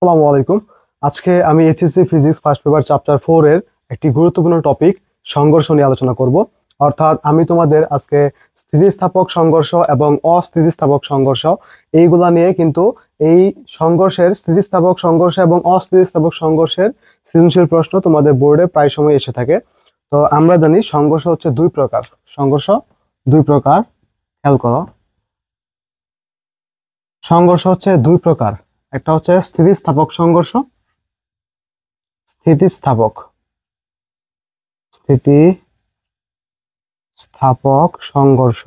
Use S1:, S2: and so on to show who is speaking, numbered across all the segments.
S1: আসসালামু আলাইকুম। আজকে আমি HSC physics first paper chapter 4 এর একটি গুরুত্বপূর্ণ টপিক সংঘর্ষ নিয়ে আলোচনা করব। অর্থাৎ আমি তোমাদের আজকে স্থিতিস্থাপক সংঘর্ষ এবং অস্থিতিস্থাপক সংঘর্ষ এইগুলা নিয়ে কিন্তু এই সংঘর্ষের স্থিতিস্থাপক সংঘর্ষ এবং অস্থিতিস্থাপক সংঘর্ষের সৃজনশীল প্রশ্ন তোমাদের বোর্ডে প্রায় সময় এসে থাকে। তো আমরা জানি সংঘর্ষ হচ্ছে দুই প্রকার। সংঘর্ষ দুই প্রকার, খেয়াল করো। সংঘর্ষ হচ্ছে দুই প্রকার, একটা হচ্ছে স্থিতিস্থাপক সংঘর্ষ, স্থিতিস্থাপক স্থিতিস্থাপক সংঘর্ষ,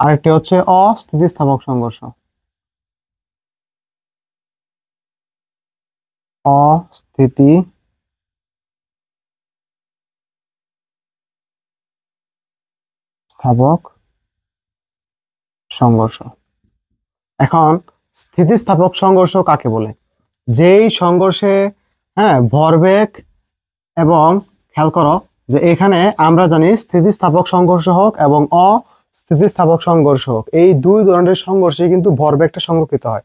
S1: আরেকটি হচ্ছে অস্থিতিস্থাপক সংঘর্ষ। অস্থিতিস্থাপক সংঘর্ষ। এখন স্থিতিস্থাপক সংঘর্ষ কাকে বলে? যেই সংঘর্ষে ভরবেগ এবং খেয়াল করো যে এখানে আমরা জানি স্থিতিস্থাপক সংঘর্ষ হোক এবং অস্থিতিস্থাপক সংঘর্ষ হোক, এই দুই ধরনের সংঘর্ষে কিন্তু ভরবেগটা সংরক্ষিত হয়।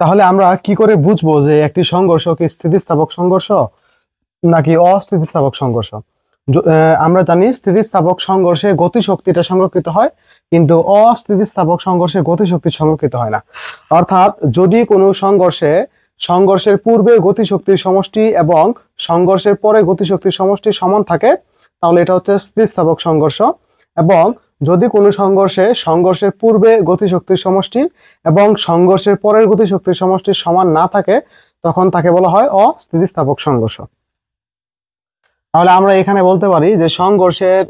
S1: তাহলে আমরা কি করে বুঝবো যে একটি সংঘর্ষ কি স্থিতিস্থাপক সংঘর্ষ নাকি অস্থিতিস্থাপক সংঘর্ষ? আমরা জানি স্থিতিস্থাপক সংঘর্ষে গতিশক্তিটা সংরক্ষিত হয়, কিন্তু অস্থিতিস্থাপক সংঘর্ষে গতিশক্তি সংরক্ষিত হয় না। অর্থাৎ যদি কোনো সংঘর্ষের পূর্বে গতিশক্তির সমষ্টি এবং সংঘর্ষের পরে গতিশক্তির সমষ্টি সমান থাকে, তাহলে এটা হচ্ছে স্থিতিস্থাপক সংঘর্ষ। এবং যদি কোনো সংঘর্ষের পূর্বে গতিশক্তির সমষ্টি এবং সংঘর্ষের পরের গতিশক্তির সমষ্টি সমান না থাকে, তখন তাকে বলা হয় অস্থিতিস্থাপক সংঘর্ষ। তাহলে আমরা এখানে বলতে পারি যে সংঘর্ষের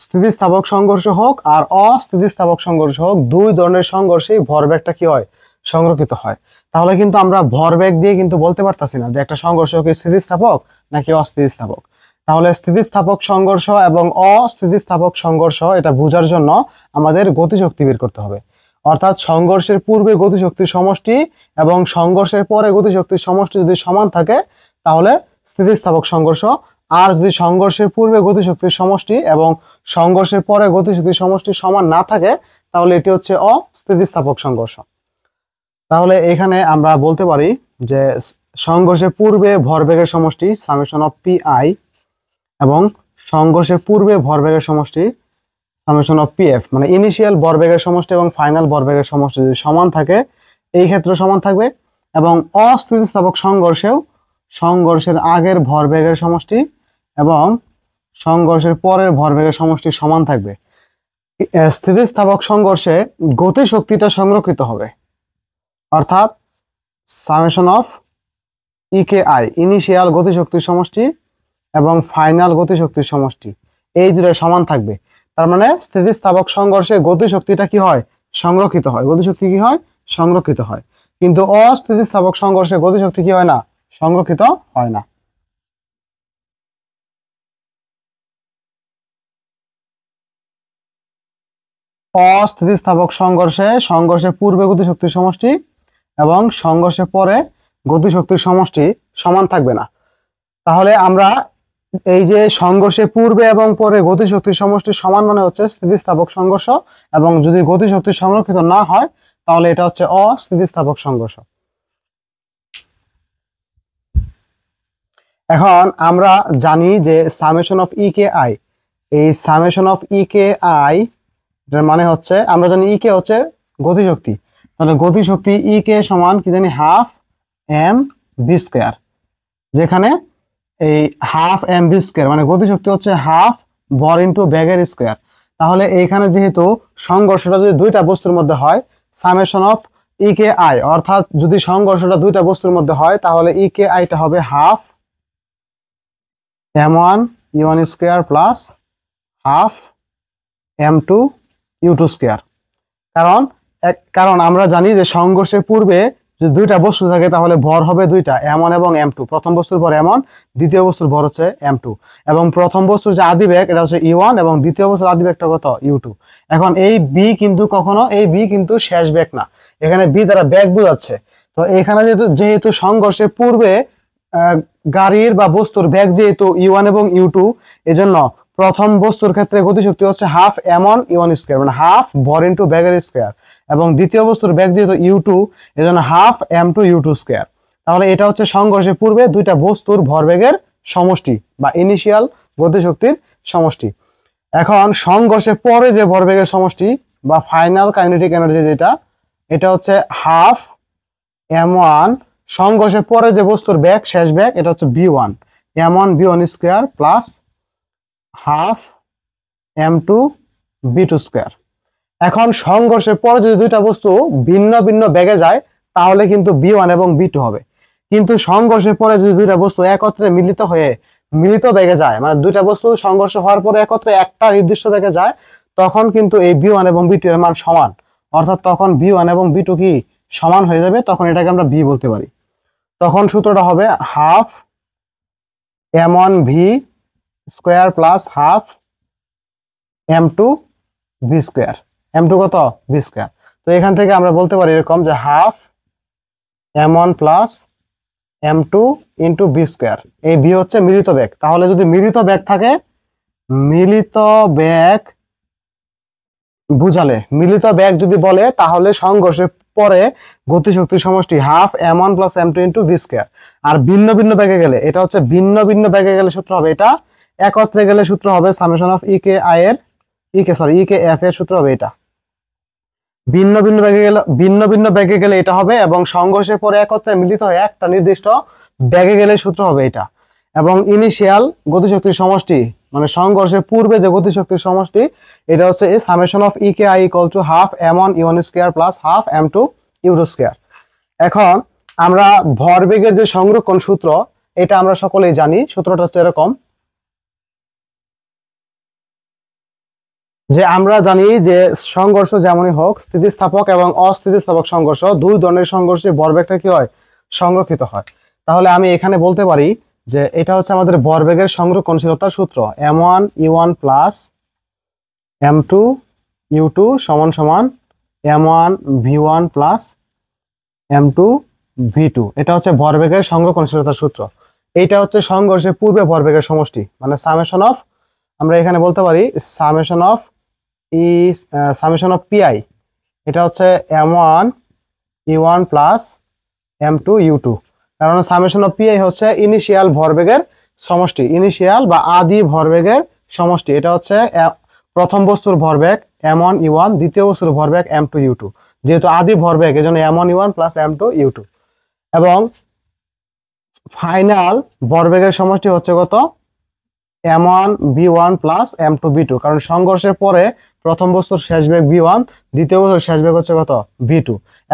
S1: স্থিতিস্থাপক সংঘর্ষ হোক আর অস্থিতিস্থাপক সংঘর্ষ হোক, দুই ধরনের সংঘর্ষেই ভরবেগটা কি হয়? সংরক্ষিত হয়। তাহলে কিন্তু আমরা ভরবেগ দিয়ে কিন্তু বলতে পারতাছি না যে একটা সংঘর্ষ কি স্থিতিস্থাপক নাকি অস্থিতিস্থাপক। তাহলে স্থিতিস্থাপক সংঘর্ষ এবং অস্থিতিস্থাপক সংঘর্ষ এটা বোঝার জন্য আমাদের গতিশক্তি বের করতে হবে। অর্থাৎ সংঘর্ষের পূর্বে গতিশক্তির সমষ্টি এবং সংঘর্ষের পরে গতিশক্তির সমষ্টি যদি সমান থাকে তাহলে স্থিতিস্থাপক সংঘর্ষ, আর যদি সংঘর্ষের পূর্বে গতিশক্তির সমষ্টি এবং সংঘর্ষের পরে গতিশক্তির সমষ্টি সমান না থাকে তাহলে এটি হচ্ছে অস্থিতিস্থাপক সংঘর্ষ। তাহলে এখানে আমরা বলতে পারি যে সংঘর্ষের পূর্বে ভরবেগের সমষ্টি সামেশন অফ পি আই এবং সংঘর্ষের পূর্বে ভরবেগের সমষ্টি সামেশন অফ পি এফ, মানে ইনিশিয়াল ভরবেগের সমষ্টি এবং ফাইনাল ভরবেগের সমষ্টি যদি সমান থাকে এই ক্ষেত্রে সমান থাকবে। এবং অস্থিতিস্থাপক সংঘর্ষেও সংঘর্ষের আগের ভরবেগের সমষ্টি এবং সংঘর্ষের পরের ভরবেগের সমষ্টি সমান থাকবে। স্থিতিস্থাপক সংঘর্ষে গতিশক্তিটা সংরক্ষিত হবে, অর্থাৎ সামেশন অফ ইকেআই, ইনিশিয়াল গতিশক্তির সমষ্টি এবং ফাইনাল গতিশক্তির সমষ্টি, এই দুটো সমান থাকবে। তার মানে স্থিতিস্থাপক সংঘর্ষে গতিশক্তিটা কি হয়? সংরক্ষিত হয়। গতিশক্তি কি হয়? সংরক্ষিত হয়। কিন্তু অস্থিতিস্থাপক সংঘর্ষে গতিশক্তি কি হয় না? সংরক্ষিত হয় না। অস্থিতিস্থাপক সংঘর্ষের পূর্বে গতিশক্তির সমষ্টি এবং সংঘর্ষের পরে গতিশক্তির সমষ্টি সমান থাকবে না। তাহলে আমরা এই যে সংঘর্ষের পূর্বে এবং পরে গতিশক্তির সমষ্টি সমান মানে হচ্ছে স্থিতিস্থাপক সংঘর্ষ, এবং যদি গতিশক্তি সংরক্ষিত না হয় তাহলে এটা হচ্ছে অস্থিতিস্থাপক সংঘর্ষ। এখন আমরা জানি যে সামেশন অফ ইকে আই, এই সামেশন অফ ইকে আই এর মানে হচ্ছে, আমরা জানি ইকে হচ্ছে গতিশক্তি, তাহলে গতিশক্তি ইকে সমান কি জানি হাফ এম ভি স্কয়ার, যেখানে এই হাফ এম ভি স্কয়ার মানে গতিশক্তি হচ্ছে হাফ ভর ইন্টু বেগের স্কয়ার। তাহলে এইখানে যেহেতু সংঘর্ষটা যদি দুইটা বস্তুর মধ্যে হয়, সামেশন অফ ইকে আই, অর্থাৎ যদি সংঘর্ষটা দুইটা বস্তুর মধ্যে হয় তাহলে ইকে আইটা হবে half m1 u1 square plus half m2 u2 square. কারণ আমরা জানি যে সংঘর্ষের পূর্বে যদি দুইটা বস্তু থাকে তাহলে ভর হবে দুইটা, m1 এবং m2। প্রথম বস্তুর ভর m1, দ্বিতীয় বস্তুর ভর হচ্ছে m2, এবং প্রথম বস্তুর যে আদিবেগ এটা হচ্ছে u1 এবং দ্বিতীয় বস্তুর আদিবেগটা কত? u2। এখন এই b কিন্তু শেষ বেগ না, এখানে b দ্বারা বেগ বোঝাচ্ছে। তো এখানে যেহেতু সংঘর্ষের পূর্বে গাড়ির বা বস্তুর বেগ যেহেতু u1 এবং u2, এজন্য প্রথম বস্তুর ক্ষেত্রে গতিশক্তি হচ্ছে হাফ m1 u1 স্কয়ার, মানে হাফ ভর ইনটু বেগের স্কয়ার, এবং দ্বিতীয় বস্তুর বেগ যেহেতু u2 এজন্য হাফ m2 u2 স্কয়ার। তাহলে এটা হচ্ছে সংঘর্ষের পূর্বে দুইটা বস্তুর ভরবেগের সমষ্টি বা ইনিশিয়াল গতিশক্তির সমষ্টি। এখন সংঘর্ষের পরে যে ভরবেগের সমষ্টি বা ফাইনাল কাইনেটিক এনার্জি যেটা, এটা হচ্ছে হাফ m1 সংঘর্ষের পরে যে বস্তুর বেগ শেষ বেগ, এটা হচ্ছে v1 m1 v1 square plus half m2 v2 square. এখন সংঘর্ষের পরে যদি দুইটা বস্তু ভিন্ন ভিন্ন বেগে যায় তাহলে কিন্তু v1 এবং v2 হবে, কিন্তু সংঘর্ষের পরে যদি দুইটা বস্তু একত্রে মিলিত বেগে যায়, মানে দুইটা বস্তু সংঘর্ষ হওয়ার পরে একত্রে একটা নির্দিষ্ট বেগে যায়, তখন কিন্তু এই v1 এবং v2 এর মান সমান, অর্থাৎ তখন v1 এবং v2 কি সমান হয়ে যাবে, তখন এটাকে আমরা v বলতে পারি। তখন সূত্রটা হবে half m1 v square plus half m2 v square, m2 কত v স্কয়ার। তো এখান থেকে আমরা বলতে পারি এরকম যে half m1 plus m2 into v square, এই v হচ্ছে মিলিত বেগ। তাহলে যদি মিলিত বেগ থাকে, মিলিত বেগ বুঝালে, মিলিত বেগ যদি বলে তাহলে সংঘর্ষের পরে গতিশক্তির সমষ্টি half m1 plus m2 into v square. আর ভিন্ন ভিন্ন বেগে গেলে, এটা হচ্ছে ভিন্ন ভিন্ন বেগে গেলে সূত্র হবে এটা, একত্রে গেলে সূত্র হবে সামেশন অফ ইকে এফ এর সূত্র হবে এটা। ভিন্ন ভিন্ন বেগে গেলে এটা হবে, এবং সংঘর্ষের পরে একত্রে মিলিত হয়ে একটা নির্দিষ্ট বেগে গেলে সূত্র হবে এটা। এবং ইনিশিয়াল গতিশক্তির সমষ্টি মানে সংঘর্ষের পূর্বে যে গতিশক্তির সমষ্টি, এটা হচ্ছে summation of KE i equal to half m1 u1 square plus half m2 u2 square. এখন আমরা ভরবেগের যে সংরক্ষণ সূত্র, এটা আমরা সকলেই জানি। সূত্রটা হচ্ছে এরকম যে আমরা জানি যে সংঘর্ষ যেমনই হোক, স্থিতিস্থাপক এবং অস্থিতিস্থাপক সংঘর্ষ, দুই ধরনের সংঘর্ষে ভরবেগটা কি হয়, সংরক্ষিত হয়। তাহলে আমি এখানে বলতে পারি যে এটা হচ্ছে আমাদের ভরবেগের সংরক্ষণশীলতার সূত্র, m1 u1 plus m2 u2 সমান সমান m1 v1 plus m2 v2। এটা হচ্ছে ভরবেগের সংরক্ষণশীলতার সূত্র। এইটা হচ্ছে সংঘর্ষের পূর্বে ভরবেগের সমষ্টি, মানে সামেশন অফ, আমরা এখানে বলতে পারি সামেশন অফ pi, এটা হচ্ছে m1 u1 plus m2 u2, কারণ সামেশন অফ pi হচ্ছে ইনিশিয়াল ভরবেগের সমষ্টি, ইনিশিয়াল বা আদি ভরবেগের সমষ্টি। এটা হচ্ছে প্রথম বস্তুর ভরবেগ m1 u1, দ্বিতীয় বস্তুর ভরবেগ m2 u2, যেহেতু আদি ভরবেগ এজন্য m1 u1 plus m2 u2, এবং ফাইনাল ভরবেগের সমষ্টি হচ্ছে কত, m1 v1 plus m2 v2, কারণ সংঘর্ষের পরে প্রথম বস্তুর শেষ বেগ v1, দ্বিতীয় বস্তুর শেষ বেগ হচ্ছে কত, v2।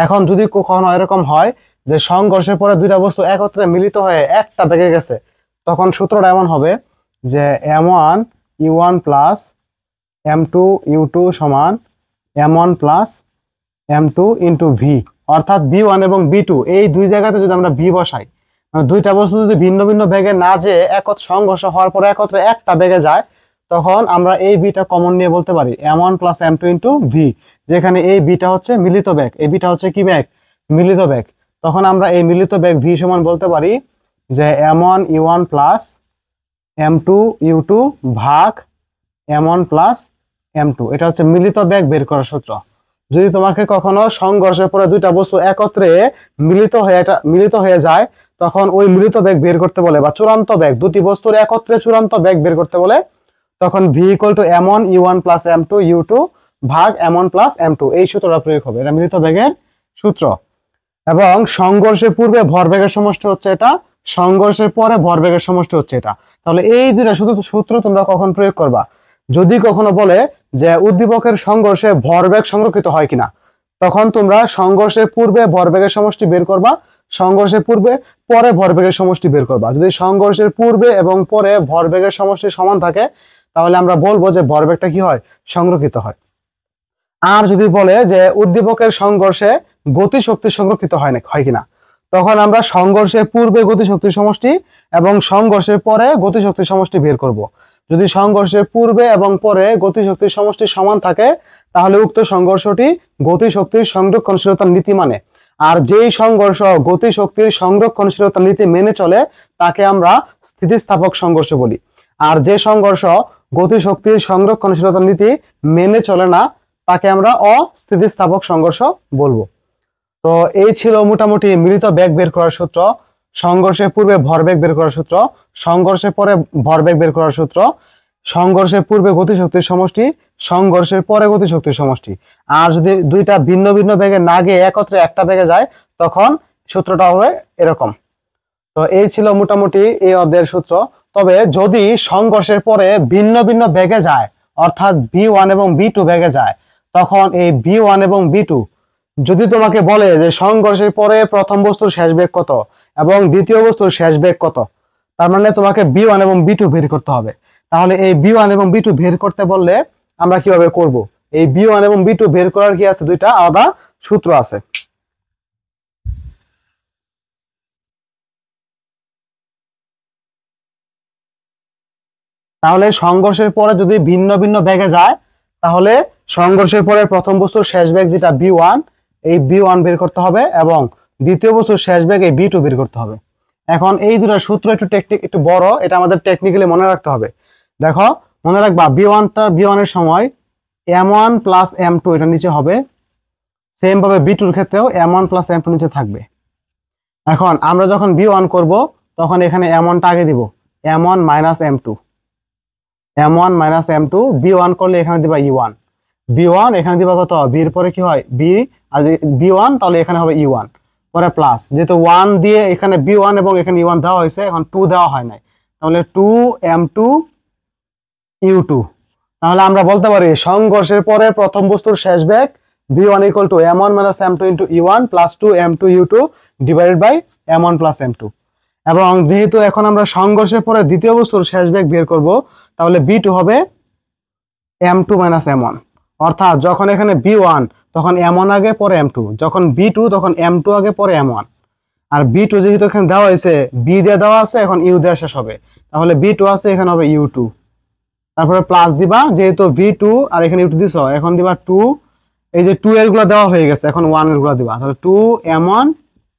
S1: এখন যদি কখনো এরকম হয় যে সংঘর্ষের পরে দুইটা বস্তু একত্রে মিলিত হয়ে একটা বেগে গেছে, তখন সূত্রটা এমন হবে যে m1 u1 plus m2 u2 সমান m1 plus m2 into v, অর্থাৎ v1 এবং v2 এই দুই জায়গাতে যদি আমরা v বসাই, মানে দুইটা বস্তু যদি ভিন্ন ভিন্ন বেগে না যেয়ে সংঘর্ষ হওয়ার পরে একত্রে একটা বেগে যায়, তখন আমরা এই ভিটা কমন নিয়ে বলতে পারি m1 plus m2 into v, যেখানে এই ভিটা হচ্ছে মিলিত বেগ, এই ভিটা হচ্ছে কি বেগ, মিলিত বেগ। তখন আমরা এই মিলিত বেগ v সমান বলতে পারি যে m1 u1 plus m2 u2 ভাগ m1 প্লাস m2, এটা হচ্ছে মিলিত বেগ বের করার সূত্র। যদি তোমাকে কখনো সংঘর্ষের পরে দুইটা বস্তু একত্রে মিলিত হয়ে যায়, তখন ওই মিলিত বেগ বের করতে বলে, বা চূড়ান্ত বেগ, দুটি বস্তুর একত্রে চূড়ান্ত বেগ বের করতে বলে, তখন v equal to m1 u1 plus m2 u2 ভাগ m1 প্লাস m2, এই সূত্রটা প্রয়োগ হবে। এটা মিলিত বেগের সূত্র। এবং সংঘর্ষের পূর্বে ভরবেগের সমষ্টি হচ্ছে এটা, সংঘর্ষের পরে ভরবেগের সমষ্টি হচ্ছে এটা। তাহলে এই দুইটা সূত্র তোমরা কখন প্রয়োগ করবা, যদি কখনো বলে যে উদ্দীপকের সংঘর্ষে ভরবেগ সংরক্ষিত হয় কিনা, তখন তোমরা সংঘর্ষের পূর্বে ভরবেগের সমষ্টি বের করবা, সংঘর্ষের পূর্বে পরে ভরবেগের সমষ্টি বের করবা। যদি সংঘর্ষের পূর্বে এবং পরে ভরবেগের সমষ্টি সমান থাকে, তাহলে আমরা বলবো যে ভরবেগটা কি হয়, সংরক্ষিত হয়। আর যদি বলে যে উদ্দীপকের সংঘর্ষে গতিশক্তি সংরক্ষিত হয় কিনা, তখন আমরা সংঘর্ষের পূর্বে গতিশক্তির সমষ্টি এবং সংঘর্ষের পরে গতিশক্তির সমষ্টি বের করব। যদি সংঘর্ষের পূর্বে এবং পরে গতিশক্তির সমষ্টি সমান থাকে, তাহলে উক্ত সংঘর্ষটি গতিশক্তির সংরক্ষণশীলতার নীতি মানে। আর যেই সংঘর্ষ গতিশক্তির সংরক্ষণশীলতার নীতি মেনে চলে, তাকে আমরা স্থিতিস্থাপক সংঘর্ষ বলি। আর যে সংঘর্ষ গতিশক্তির সংরক্ষণশীলতার নীতি মেনে চলে না তাকে আমরা অস্থিতিস্থাপক সংঘর্ষ বলবো। তো এই ছিল মোটামুটি মিলিত বেগ বের করার সূত্র, সংঘর্ষের পূর্বে ভরবেগ বের করার সূত্র, সংঘর্ষের পরে ভরবেগ বের করার সূত্র, সংঘর্ষের পূর্বে গতিশক্তির সমষ্টি, সংঘর্ষের পরে গতিশক্তির সমষ্টি। আর যদি দুইটা ভিন্ন ভিন্ন বেগে না গিয়ে একত্রে একটা বেগে যায় তখন সূত্রটা হবে এরকম। তো এই ছিল মোটামুটি এই অধ্যায়ের সূত্র। তবে যদি সংঘর্ষের পরে ভিন্ন ভিন্ন বেগে যায়, অর্থাৎ v1 এবং v2 বেগে যায়, তখন এই v1 এবং v2 যদি তোমাকে বলে যে সংঘর্ষের পরে প্রথম বস্তুর শেষ বেগ কত এবং দ্বিতীয় বস্তুর শেষ বেগ কত, তার মানে তোমাকে v1 এবং v2 বের করতে হবে। তাহলে এই v1 এবং v2 বের করতে বললে আমরা কিভাবে করব? এই v1 এবং v2 বের করার কি আছে, দুইটা আলাদা সূত্র আছে। তাহলে সংঘর্ষের পরে যদি ভিন্ন ভিন্ন বেগে যায়, তাহলে সংঘর্ষের পরে প্রথম বস্তুর শেষ বেগ যেটা v1, এই v1 বের করতে হবে এবং দ্বিতীয় বস্তুর শেষ বেগ এই v2 বের করতে হবে। এখন এই দুটো সূত্র একটু বড়, এটা আমাদের টেকনিক্যালি মনে রাখতে হবে। দেখো, মনে রাখবা v1 এর সময় m1 প্লাস m2 এটা নিচে হবে, সেম ভাবে v2 এর ক্ষেত্রেও m1 প্লাস m2 নিচে থাকবে। এখন আমরা যখন v1 করব তখন এখানে m1 টা আগে দিব, m1 minus m2, m1 minus m2, b1 করলে এখানে দিবা e1, b1 এখানে দিবা কত, b এর পরে কি হয় b, আর b1 তাহলে এখানে হবে e1, পরে প্লাস, যেহেতু 1 দিয়ে এখানে b1 এবং এখানে e1 দেওয়া হয়েছে, এখন 2 দেওয়া হয় নাই, তাহলে 2m2 u2। তাহলে আমরা বলতে পারি সংঘর্ষের পরে প্রথম বস্তুর শেষ বেগ v1 equal to m1 minus m2 into e1 plus 2m2 u2 divided by m1 plus m2। এবং যেহেতু এখন আমরা সংঘর্ষের পরে দ্বিতীয় বস্তুর শেষ বেগ বের করব, তাহলে b2 হবে m2 মাইনাস m1, অর্থাৎ যখন এখানে b1 তখন m1 আগে পরে m2, যখন b2 তখন m2 আগে পরে m1। আর b2 যেহেতু এখানে দেওয়া হয়েছে, b দিয়ে দেওয়া আছে, এখন u দেওয়া শেষ হবে, তাহলে b2 আছে, এখানে হবে u2, তারপরে প্লাস দিবা, যেহেতু v2 আর এখানে u2 দিছো, এখন দিবা 2, এই যে 2 এর গুলা দেওয়া হয়ে গেছে, এখন 1 এর গুলা দিবা, তাহলে 2m1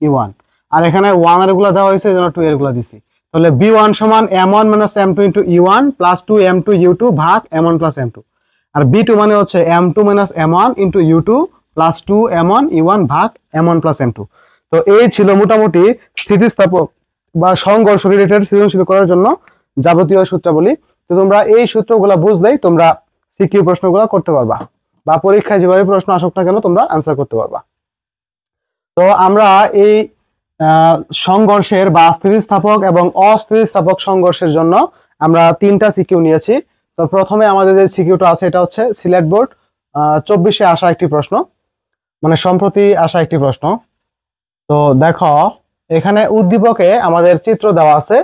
S1: e1, আর এখানে 1 এর গুলা দেওয়া হয়েছে এজন্য 2 এর গুলা দিছি। তাহলে b1 সমান m1 minus m2 into e1 plus 2m2 u2 ভাগ m1 প্লাস m2, আর b2 মানে হচ্ছে m2 minus m1 into u2 plus 2m1 e1 ভাগ m1 প্লাস m2। তো এই ছিল মোটামুটি স্থিতিস্থাপক বা সংঘর্ষ রিলেটেড সৃজনশীল করার জন্য যাবতীয় সূত্রাবলী। তো তোমরা এই সূত্রগুলো বুঝলেই তোমরা সিকিউ প্রশ্নগুলো করতে পারবা, বা পরীক্ষায় যেভাবে প্রশ্ন আসুক না কেন তোমরা আনসার করতে পারবা। তো আমরা এই সংঘর্ষের বা স্থিতিস্থাপক এবং অস্থিতিস্থাপক সংঘর্ষের জন্য আমরা 3টা সিকিউ নিয়েছি। তো প্রথমে আমাদের যে সিকিউটা আছে এটা হচ্ছে সিলেট বোর্ড 24-এ আসা একটি প্রশ্ন, মানে সম্প্রতি আসা একটি প্রশ্ন। তো দেখো, এখানে উদ্দীপকে আমাদের চিত্র দেওয়া আছে।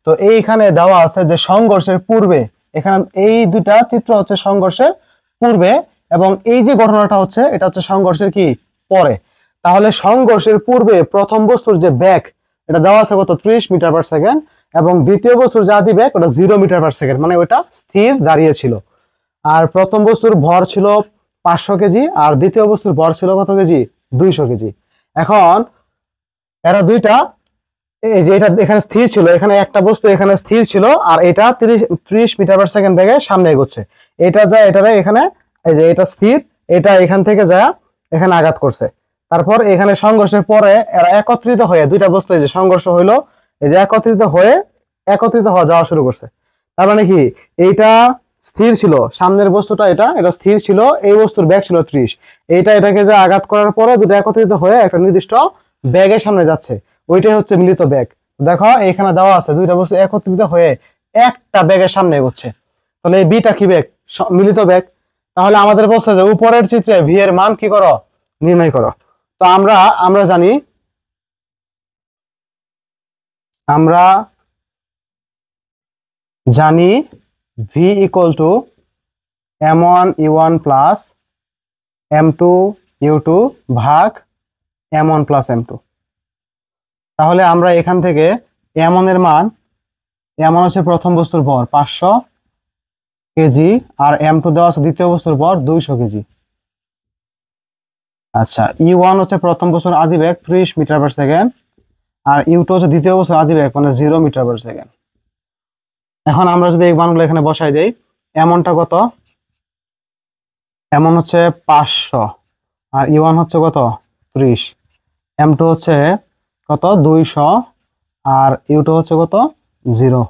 S1: তো এইখানে দেওয়া আছে যে সংঘর্ষের পূর্বে, এখানে এই দুটা চিত্র হচ্ছে সংঘর্ষের পূর্বে, এবং এই যে ঘটনাটা হচ্ছে এটা হচ্ছে সংঘর্ষের কি পরে। তাহলে সংঘর্ষের পূর্বে প্রথম বস্তুর যে বেগ এটা দেওয়া আছে কত, 30 মিটার পার সেকেন্ড, এবং দ্বিতীয় বস্তুর যে আদি বেগ ওটা 0 মিটার পার সেকেন্ড, মানে ওটা স্থির দাঁড়িয়ে ছিল। আর প্রথম বস্তুর ভর ছিল 500 কেজি, আর দ্বিতীয় বস্তুর ভর ছিল কত কেজি, 200 কেজি। এখন এরা দুইটা, এই যে এটা এখানে স্থির ছিল, এখানে একটা বস্তু এখানে স্থির ছিল, আর এটা 30 মিটার পার সেকেন্ড বেগে সামনে এগোচ্ছে। এটা যায় এটারে এখানে, এই যে এটা স্থির, এটা এখান থেকে যায় এখানে আঘাত করছে। তারপর এখানে সংঘর্ষের পরে এরা একত্রিত হয়ে, দুইটা বস্তু এই যে সংঘর্ষ হইলো, এই যে একত্রিত হওয়া যাওয়া শুরু করছে। তার মানে কি, এইটা স্থির ছিল, সামনের বস্তুটা এটা স্থির ছিল, এই বস্তুর বেগ ছিল 30, এইটা এটাকে যে আঘাত করার পরে দুটো একত্রিত হয়ে একটা নির্দিষ্ট বেগের সামনে যাচ্ছে, ওইটাই হচ্ছে মিলিত বেগ। দেখো এখানে দেওয়া আছে দুইটা বস্তু একত্রিত হয়ে একটা বেগের সামনে এগোচ্ছে, তাহলে এই বিটা কি বেগ, মিলিত বেগ। তাহলে আমাদের বলছে যে উপরের চিত্রে ভি এর মান কি করো, নির্ণয় করো। তো আমরা জানি V equal to m1 e1 plus m2 u2 ভাগ m1 প্লাস m2। তাহলে আমরা এখান থেকে m1 এর মান, m1 হচ্ছে প্রথম বস্তুর ভর 500 কেজি, আর m2 দেওয়া আছে দ্বিতীয় বস্তুর ভর 200 কেজি। আচ্ছা, e1 হচ্ছে প্রথম বস্তুর আদি বেগ 30 মিটার পার সেকেন্ড, আর u2 হচ্ছে দ্বিতীয় বস্তুর আদি বেগ মানে 0 মিটার পার সেকেন্ড। এখন আমরা যদি এই মানগুলো এখানে বসাই দেই, এমনটা কত, এমন হচ্ছে 500, আর E1 হচ্ছে কত 30, M2 হচ্ছে কত 200, আর U2 হচ্ছে কত 0,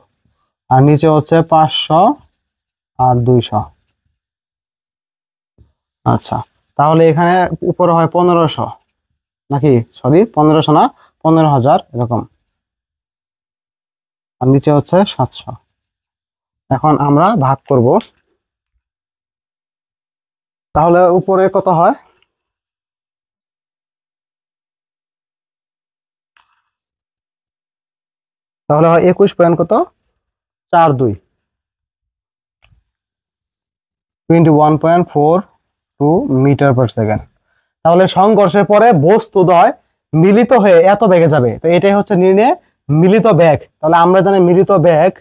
S1: আর নিচে হচ্ছে 500 আর 200। আচ্ছা, তাহলে এখানে উপরে হয় 1500, নাকি সরি 1500 না 15,000 এরকম, আর নিচে হচ্ছে 700। এখন আমরা ভাগ করব, তাহলে উপরে কত হয়, তাহলে হয় 21 পয়েন্ট কত 42, 21.42 মিটার পার সেকেন্ড। তাহলে সংঘর্ষের পরে বস্তুদ্বয় মিলিত হয়ে এত বেগে যাবে, তো এটাই হচ্ছে নির্ণয় মিলিত বেগ। তাহলে আমরা জানি মিলিত বেগ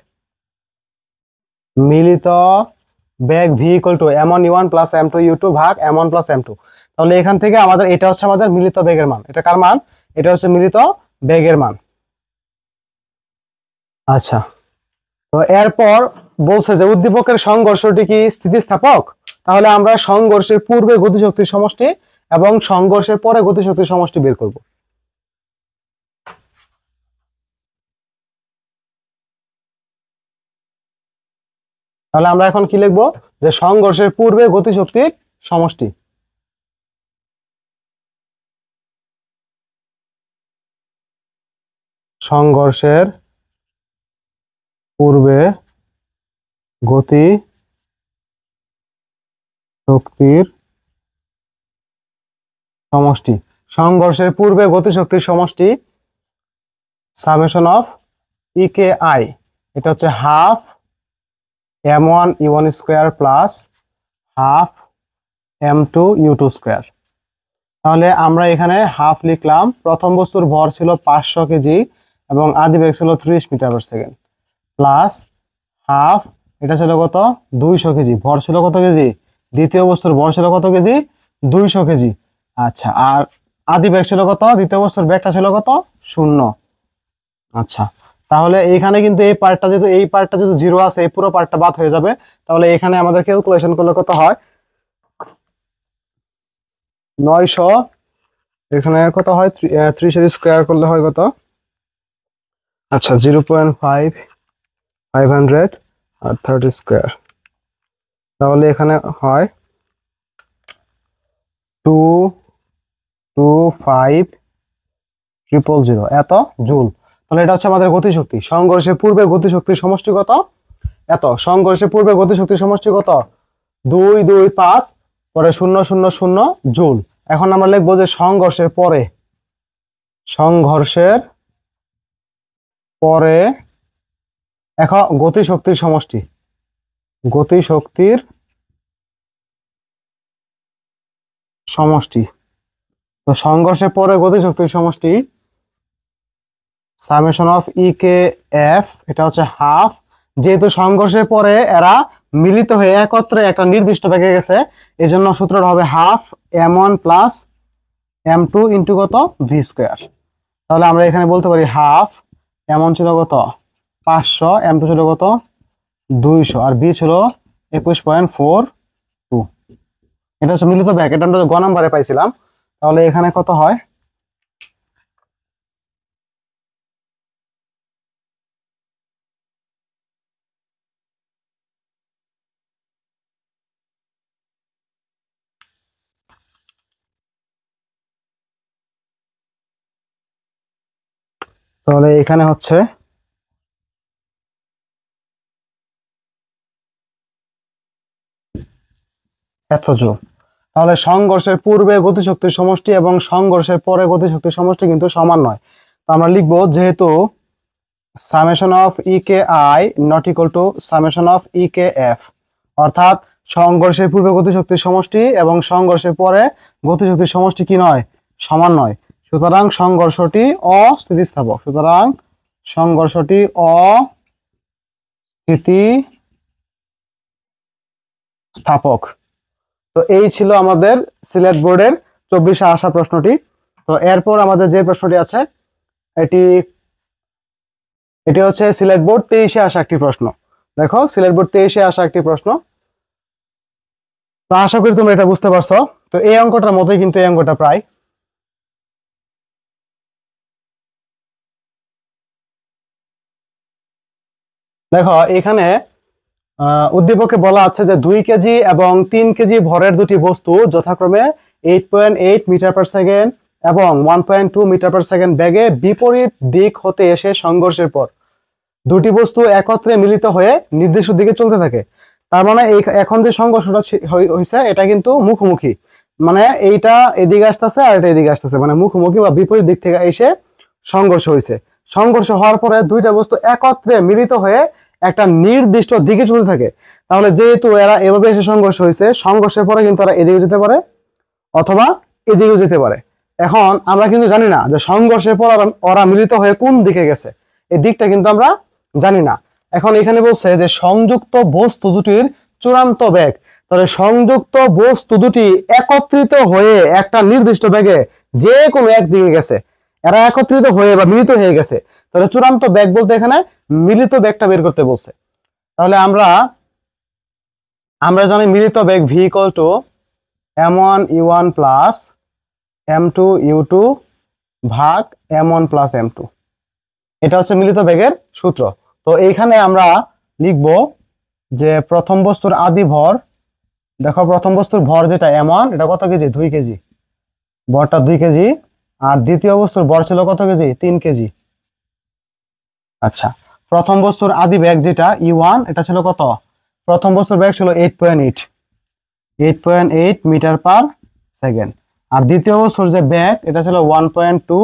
S1: v equal to m1u1 plus m2u2 ভাগ m1 প্লাস m2। তাহলে এখান থেকে আমাদের এটা হচ্ছে আমাদের মিলিত বেগের মান। এটা কার মান? এটা হচ্ছে মিলিত বেগের মান। আচ্ছা, তো এরপর বলছে যে উদ্দীপকের সংঘর্ষটি কি স্থিতিস্থাপক? তাহলে আমরা সংঘর্ষের পূর্বে গতিশক্তির সমষ্টি এবং সংঘর্ষের পরে গতিশক্তির সমষ্টি বের করব। তাহলে আমরা এখন কি লিখবো, যে সংঘর্ষের পূর্বে গতিশক্তির সমষ্টি। সংঘর্ষের পূর্বে গতি শক্তির সমষ্টি। সংঘর্ষের পূর্বে গতিশক্তির সমষ্টি সামেশন অফ EKI, এটা হচ্ছে half m1u1 square plus half m2u2 square. তাহলে আমরা এখানে হাফ লিখলাম, প্রথম বস্তুর ভর ছিল 500 কেজি এবং আদি বেগ ছিল 30 metre per second, plus half, এটা ছিল কত 200 কেজি, ভর ছিল কত কেজি, দ্বিতীয় বস্তুর ভর ছিল কত কেজি 200 কেজি। আচ্ছা, আর আদি বেগ ছিল কত, দ্বিতীয় বস্তুর বেগটা ছিল কত 0। আচ্ছা, তাহলে এইখানে কিন্তু এই পার্টটা যেহেতু 0 আছে, এই পুরো পার্টটা বাদ হয়ে যাবে। তাহলে এখানে আমাদের ক্যালকুলেশন করলে কত হয় 900, এখানে কত হয় 30 এর স্কয়ার করলে হয় কত, আচ্ছা 0.500 আর 30 স্কয়ার, তাহলে এখানে হয় 225,000 এত জুল। তাহলে এটা হচ্ছে আমাদের গতিশক্তি। সংঘর্ষের পূর্বে গতিশক্তির সমষ্টি কত, এত। সংঘর্ষের পূর্বে গতিশক্তির সমষ্টি কত 225 পরে 000 জুল। এখন আমরা লিখবো যে সংঘর্ষের পরে এখন গতিশক্তির সমষ্টি। তো সংঘর্ষের পরে গতিশক্তির সমষ্টি সামেশন অফ EKF, এটা হচ্ছে হাফ, যেহেতু সংঘর্ষের পরে এরা মিলিত হয়ে একত্রে একটা নির্দিষ্ট বেগে গেছে, এই জন্য সূত্রটা হবে half m1 plus m2 into কত v স্কয়ার। তাহলে আমরা এখানে বলতে পারি হাফ m1 ছিল কত 500, m2 ছিল কত 200, আর v ছিল 21.42। এটা হচ্ছে মিলিত বেগ, এটা আমরা গ নাম্বারে পাইছিলাম। তাহলে এখানে কত হয়, তাহলে এখানে হচ্ছে এত জুল। তাহলে সংঘর্ষের পূর্বে গতিশক্তির সমষ্টি এবং সংঘর্ষের পরে গতিশক্তির সমষ্টি কিন্তু সমান নয়। তো আমরা লিখবো যেহেতু summation of EKI not equal two summation of EKF, অর্থাৎ সংঘর্ষের পূর্বে গতিশক্তির সমষ্টি এবং সংঘর্ষের পরে গতিশক্তির সমষ্টি কি নয়, সমান নয়। সুতরাং সংঘর্ষটি অস্থিতিস্থাপক। অস্থিতিস্থাপক। তো এই ছিল আমাদের সিলেট বোর্ডের 24-এ আসা প্রশ্নটি। তো এরপর আমাদের যে প্রশ্নটি আছে এটি হচ্ছে সিলেট বোর্ড 23-এ আসা একটি প্রশ্ন। দেখো সিলেট বোর্ড 23-এ আসা একটি প্রশ্ন। তো আশা করি তোমরা এটা বুঝতে পারছো। তো এই অঙ্কটার মতোই কিন্তু এই অঙ্কটা প্রায়। দেখো এখানে উদ্দীপকে বলা আছে যে 2 কেজি এবং 3 কেজি ভরের দুটি বস্তু যথাক্রমে 8.8 মিটার পার সেকেন্ড এবং 1.2 মিটার পার সেকেন্ড বেগে বিপরীত দিক হতে এসে সংঘর্ষের পর দুটি বস্তু একত্রে মিলিত হয়ে নির্দিষ্ট দিকে চলতে থাকে। তার মানে এখন যে সংঘর্ষটা হয়েছে এটা কিন্তু মুখোমুখি, মানে এইটা এদিকে আসতেছে আর এটা এদিকে আসতেছে, মানে মুখোমুখি বা বিপরীত দিক থেকে এসে সংঘর্ষ হয়েছে। সংঘর্ষ হওয়ার পরে দুইটা বস্তু একত্রে মিলিত হয়ে একটা নির্দিষ্ট দিকে চলতে থাকে। তাহলে যেহেতু এরা এভাবে এসে সংঘর্ষ হয়েছে, সংঘর্ষের পরে কিন্তু এরা এদিকে যেতে পারে অথবা এদিকেও যেতে পারে। এখন আমরা কিন্তু জানি না যে সংঘর্ষের পর ওরা মিলিত হয়ে কোন দিকে গেছে, এই দিকটা কিন্তু আমরা জানি না। এখন এখানে বলছে যে সংযুক্ত বস্তু দুটির চূড়ান্ত বেগ, তাহলে সংযুক্ত বস্তু দুটি একত্রিত হয়ে একটা নির্দিষ্ট বেগে যে কোনো এক দিকে গেছে, এরা একত্রিত হয়ে বা মিলিত হয়ে গেছে। তাহলে চূড়ান্ত বেগ বলতে এখানে মিলিত বেগটা বের করতে বলছে। তাহলে আমরা জানি মিলিত বেগ v m1 u1 plus m2 u2 ভাগ m1 প্লাস m2, এটা হচ্ছে মিলিত বেগের সূত্র। তো এইখানে আমরা লিখব যে প্রথম বস্তুর আদি ভর, দেখো প্রথম বস্তুর ভর যেটা m1 এটা কত কেজি, 2 কেজি, ভরটা 2 কেজি। আর দ্বিতীয় বস্তুর ভর ছিল কত কেজি, 3 কেজি। আচ্ছা, প্রথম বস্তুর আদি বেগ যেটা u1 এটা ছিল কত, প্রথম বস্তুর বেগ ছিল 8.8 মিটার পার সেকেন্ড, আর দ্বিতীয় বস্তুর যে বেগ এটা ছিল 1.2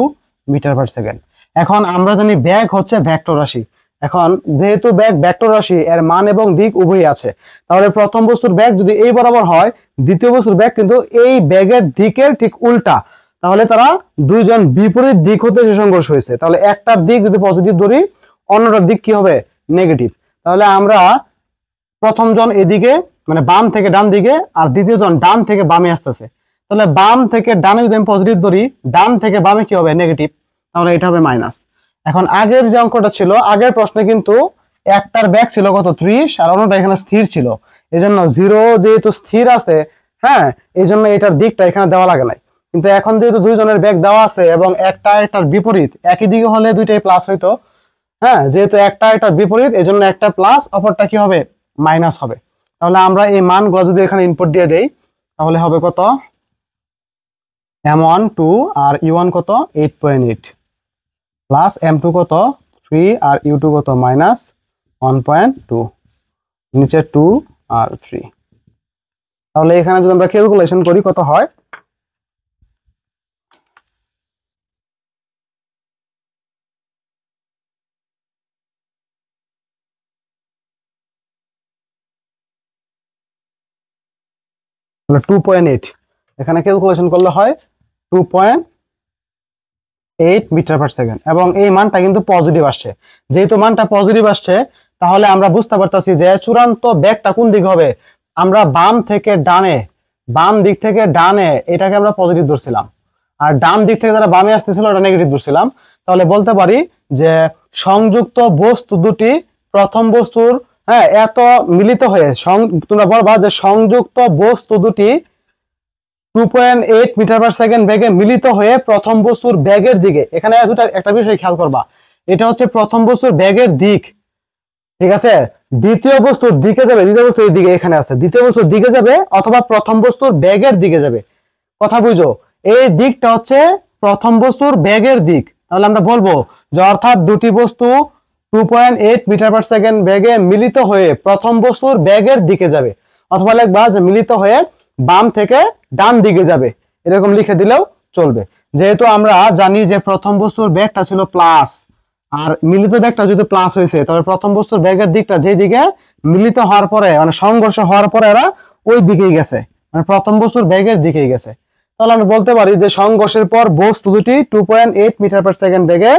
S1: মিটার পার সেকেন্ড। এখন আমরা জানি বেগ হচ্ছে ভেক্টর রাশি। এখন যেহেতু বেগ ভেক্টর রাশি, এর মান এবং দিক উভয়ই আছে, তাহলে প্রথম বস্তুর বেগ যদি এই বরাবর হয়, দ্বিতীয় বস্তুর বেগ কিন্তু এই বেগের দিকের ঠিক উল্টা, তাহলে তারা দুইজন বিপরীত দিক হতে সংঘর্ষ হয়েছে। তাহলে একটার দিক যদি পজিটিভ ধরি, অন্যটার দিক কি হবে, নেগেটিভ। তাহলে আমরা প্রথম জন এদিকে মানে বাম থেকে ডান দিকে, আর দ্বিতীয় জন ডান থেকে বামে আসতেছে। তাহলে বাম থেকে ডানে যদি আমি পজিটিভ ধরি, ডান থেকে বামে কি হবে, নেগেটিভ, তাহলে এটা হবে মাইনাস। এখন আগের যে অঙ্কটা ছিল, আগের প্রশ্নে কিন্তু একটার ব্যাগ ছিল কত 30 আর অন্যটা এখানে স্থির ছিল, এই জন্য 0 যেহেতু স্থির আছে, হ্যাঁ, এই জন্য এটার দিকটা এখানে দেওয়া লাগে নাই। কিন্তু এখন যেহেতু দুইজনের ব্যাগ দেওয়া আছে এবং একটার বিপরীত, একই দিকে হলে দুইটাই প্লাস হইতো, হ্যাঁ, যেহেতু এটার বিপরীত এই জন্য একটা প্লাস অপরটা কি হবে, মাইনাস হবে। তাহলে আমরা এই মানগুলো যদি এখানে ইনপুট দিয়ে দেই, তাহলে হবে কত, m1 2 আর u1 কত 8.8 প্লাস m2 কত 3 আর u2 কত মাইনাস 1.2, নিচে 2 আর 3। তাহলে এখানে যদি আমরা ক্যালকুলেশন করি কত হয়, তাহলে 2.8 এখানে ক্যালকুলেশন করলে হয় 2.8 মিটার পার সেকেন্ড, এবং এই মানটা কিন্তু পজিটিভ আসছে। যেহেতু মানটা পজিটিভ আসছে, তাহলে আমরা বুঝতে পারতাছি যে চূড়ান্ত বেগটা কোন দিকে হবে। আমরা বাম থেকে ডানে, বাম দিক থেকে ডানে এটাকে আমরা পজিটিভ ধরছিলাম, আর ডান দিক থেকে যারা বামে আসতেছিল ওটা নেগেটিভ ধরছিলাম। তাহলে বলতে পারি যে সংযুক্ত বস্তু দুটি প্রথম বস্তুর, হ্যাঁ, এত মিলিত হয়ে তোমরা বলবা যে সংযুক্ত বস্তু দুটি 2.8 মিটার পার সেকেন্ড বেগে মিলিত হয়ে প্রথম বস্তুর বেগের দিকে, এখানে একটা বিষয় খেয়াল করবা, এটা হচ্ছে প্রথম বস্তুর বেগের দিক, ঠিক আছে। দ্বিতীয় বস্তুর দিকে যাবে, দ্বিতীয় বস্তু এই দিকে এখানে আছে, দ্বিতীয় বস্তুর দিকে যাবে অথবা প্রথম বস্তুর বেগের দিকে যাবে, কথা বুঝো, এই দিকটা হচ্ছে প্রথম বস্তুর বেগের দিক। তাহলে আমরা বলবো যে অর্থাৎ দুটি বস্তু 2.8 মিটার পার সেকেন্ড বেগে মিলিত হয়ে প্রথম বস্তুর বেগের দিকে যাবে, অথবা লিখবা যে মিলিত হয়ে বাম থেকে ডান দিকে যাবে, এরকম লিখে দিলেও চলবে। যেহেতু আমরা জানি যে প্রথম বস্তুর বেগটা ছিল প্লাস, আর মিলিত বেগটা যদি প্লাস হয়েছে, তাহলে প্রথম বস্তুর বেগের দিকটা যেই দিকে মিলিত হওয়ার পরে মানে সংঘর্ষ হওয়ার পরে এরা ওই দিকেই গেছে, মানে প্রথম বস্তুর বেগের দিকেই গেছে। তাহলে আমরা বলতে পারি যে সংঘর্ষের পর বস্তু দুটি 2.8 মিটার পার সেকেন্ড বেগে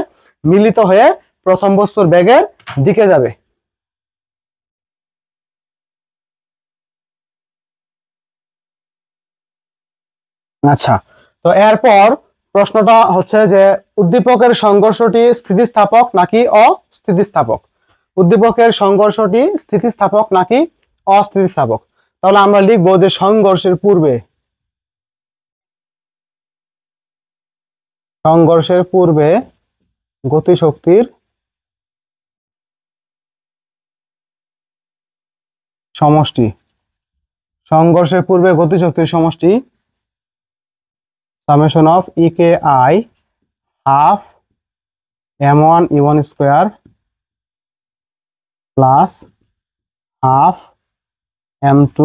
S1: মিলিত হয়ে প্রথম বস্তুর বেগের দিকে যাবে। আচ্ছা, তো এরপর প্রশ্নটা হচ্ছে যে উদ্দীপকের সংঘর্ষটি স্থিতিস্থাপক নাকি অস্থিতিস্থাপক। উদ্দীপকের সংঘর্ষটি স্থিতিস্থাপক নাকি অস্থিতিস্থাপক? তাহলে আমরা লিখবো যে সংঘর্ষের পূর্বে গতিশক্তির সমষ্টি, সংঘর্ষের পূর্বে গতিশক্তির সমষ্টি summation of EKI half m1 e1 square plus half m2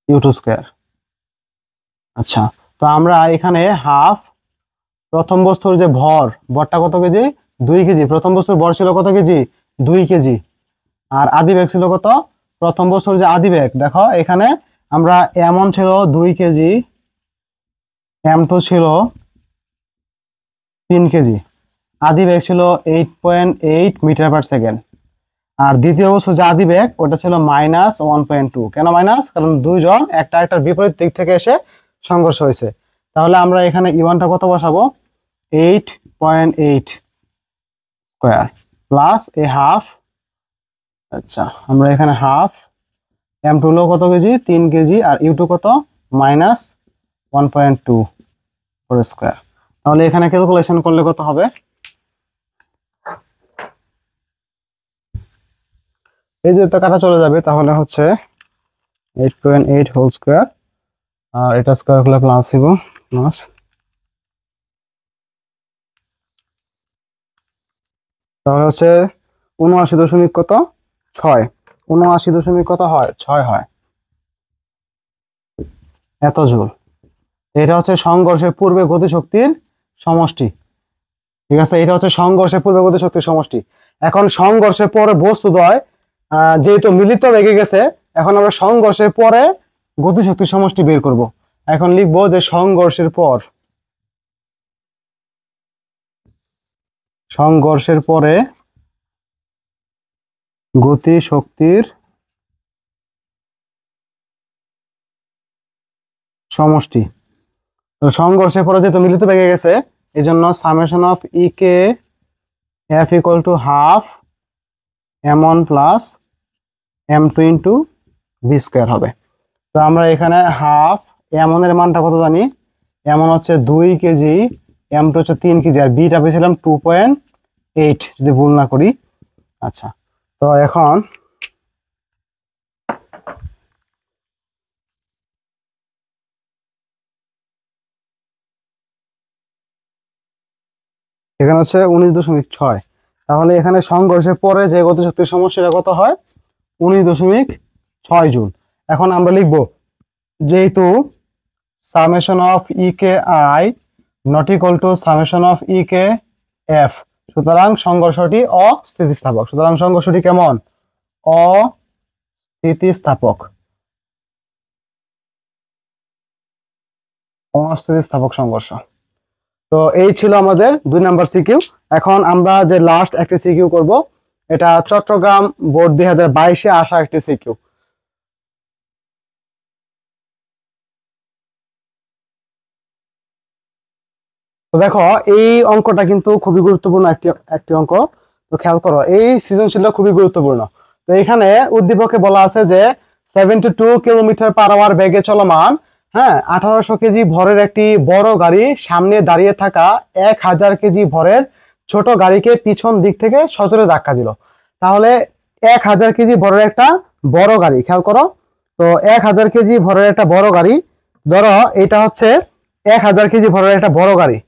S1: u2 square. আচ্ছা, তো আমরা এখানে হাফ প্রথম বস্তুর যে ভরটা কত কেজি? 2 কেজি। প্রথম বস্তুর ভর ছিল কত কেজি? 2 কেজি। আর আদিবেগ ছিল কত? প্রথম বস্তুর যে আদিবেগ, দেখো এখানে আমরা m1 ছিল 2 কেজি, m2 ছিল 3 কেজি, আদিবেগ ছিল 8.8 মিটার পার সেকেন্ড। আর দ্বিতীয় বস্তু যে আদিবেগ ওটা ছিল -1.2। কেন মাইনাস? কারণ দুইজন একটার বিপরীত দিক থেকে এসে সংঘর্ষ হয়েছে। তাহলে আমরা এখানে E1টা কত বসাবো? 8.8 স্কয়ার প্লাস এ হাফ। আচ্ছা, আমরা এখানে হাফ m2 হলো কত কেজি? 3 কেজি। আর U2 কত? -1.2 হোল স্কয়ার। তাহলে এখানে ক্যালকুলেশন করলে কত হবে? এই যে তো কাটা চলে যাবে, তাহলে হচ্ছে 8.8 হোল স্কয়ার আর এটা স্কয়ার করলে প্লাস হইব, প্লাস তাহলে হচ্ছে 79 কত? 6। 79 কত হয়? 6 হয়। এত জুল। এটা হচ্ছে সংঘর্ষের পূর্বে গতিশক্তির সমষ্টি। ঠিক আছে, এটা হচ্ছে সংঘর্ষের পূর্বে গতিশক্তির সমষ্টি। এখন সংঘর্ষের পরে বস্তুদ্বয় যেহেতু মিলিত বেগে গেছে, এখন আমরা সংঘর্ষের পরে গতিশক্তির সমষ্টি বের করব। এখন লিখবো যে সংঘর্ষের পরে গতিশক্তির সমষ্টি। সংঘর্ষের পরে যেহেতু মিলিত বেগে গেছে, এই জন্য summation of EKF equal to half m1 plus m2 into V square হবে। তো আমরা এখানে হাফ m1 এর মানটা কত জানি? m1 হচ্ছে 2 কেজি, m2 হচ্ছে 3 কেজি, আর বিটা পেয়েছিলাম 2.8 যদি ভুল না করি। আচ্ছা, তো এখন এখানে হচ্ছে 19.6। তাহলে এখানে সংঘর্ষের পরে যে গতিশক্তির সমষ্টিটা কত হয়? 19.6 জুল। এখন আমরা লিখব যেহেতু summation of EKI not equal two summation of EKF, সুতরাং সংঘর্ষটি অস্থিতিস্থাপক। সুতরাং সংঘর্ষটি কেমন? অস্থিতিস্থাপক। অস্থিতিস্থাপক সংঘর্ষ। তো এই ছিল আমাদের 2 নাম্বার সিকিউ। এখন আমরা যে লাস্ট একটা সিকিউ করব, এটা চট্টগ্রাম বোর্ড 2022-এ আসা একটি সিকিউ। তো দেখো, এই অঙ্কটা কিন্তু খুবই গুরুত্বপূর্ণ একটি অঙ্ক। তো খেয়াল করো, এই সৃজনশীলটা খুবই গুরুত্বপূর্ণ। তো এখানে উদ্দীপকে বলা আছে যে 72 কিলোমিটার পার আওয়ার বেগে চলমান 1800 কেজি ভরের একটি বড় গাড়ি সামনে দাঁড়িয়ে থাকা 1000 কেজি ভরের ছোট গাড়িকে পিছন দিক থেকে সজোরে ধাক্কা দিল। তাহলে 1000 কেজি ভরের একটা বড় গাড়ি, খেয়াল করো তো 1000 কেজি ভরের একটা বড় গাড়ি, ধরো এটা হচ্ছে 1000 কেজি ভরের একটা বড় গাড়ি,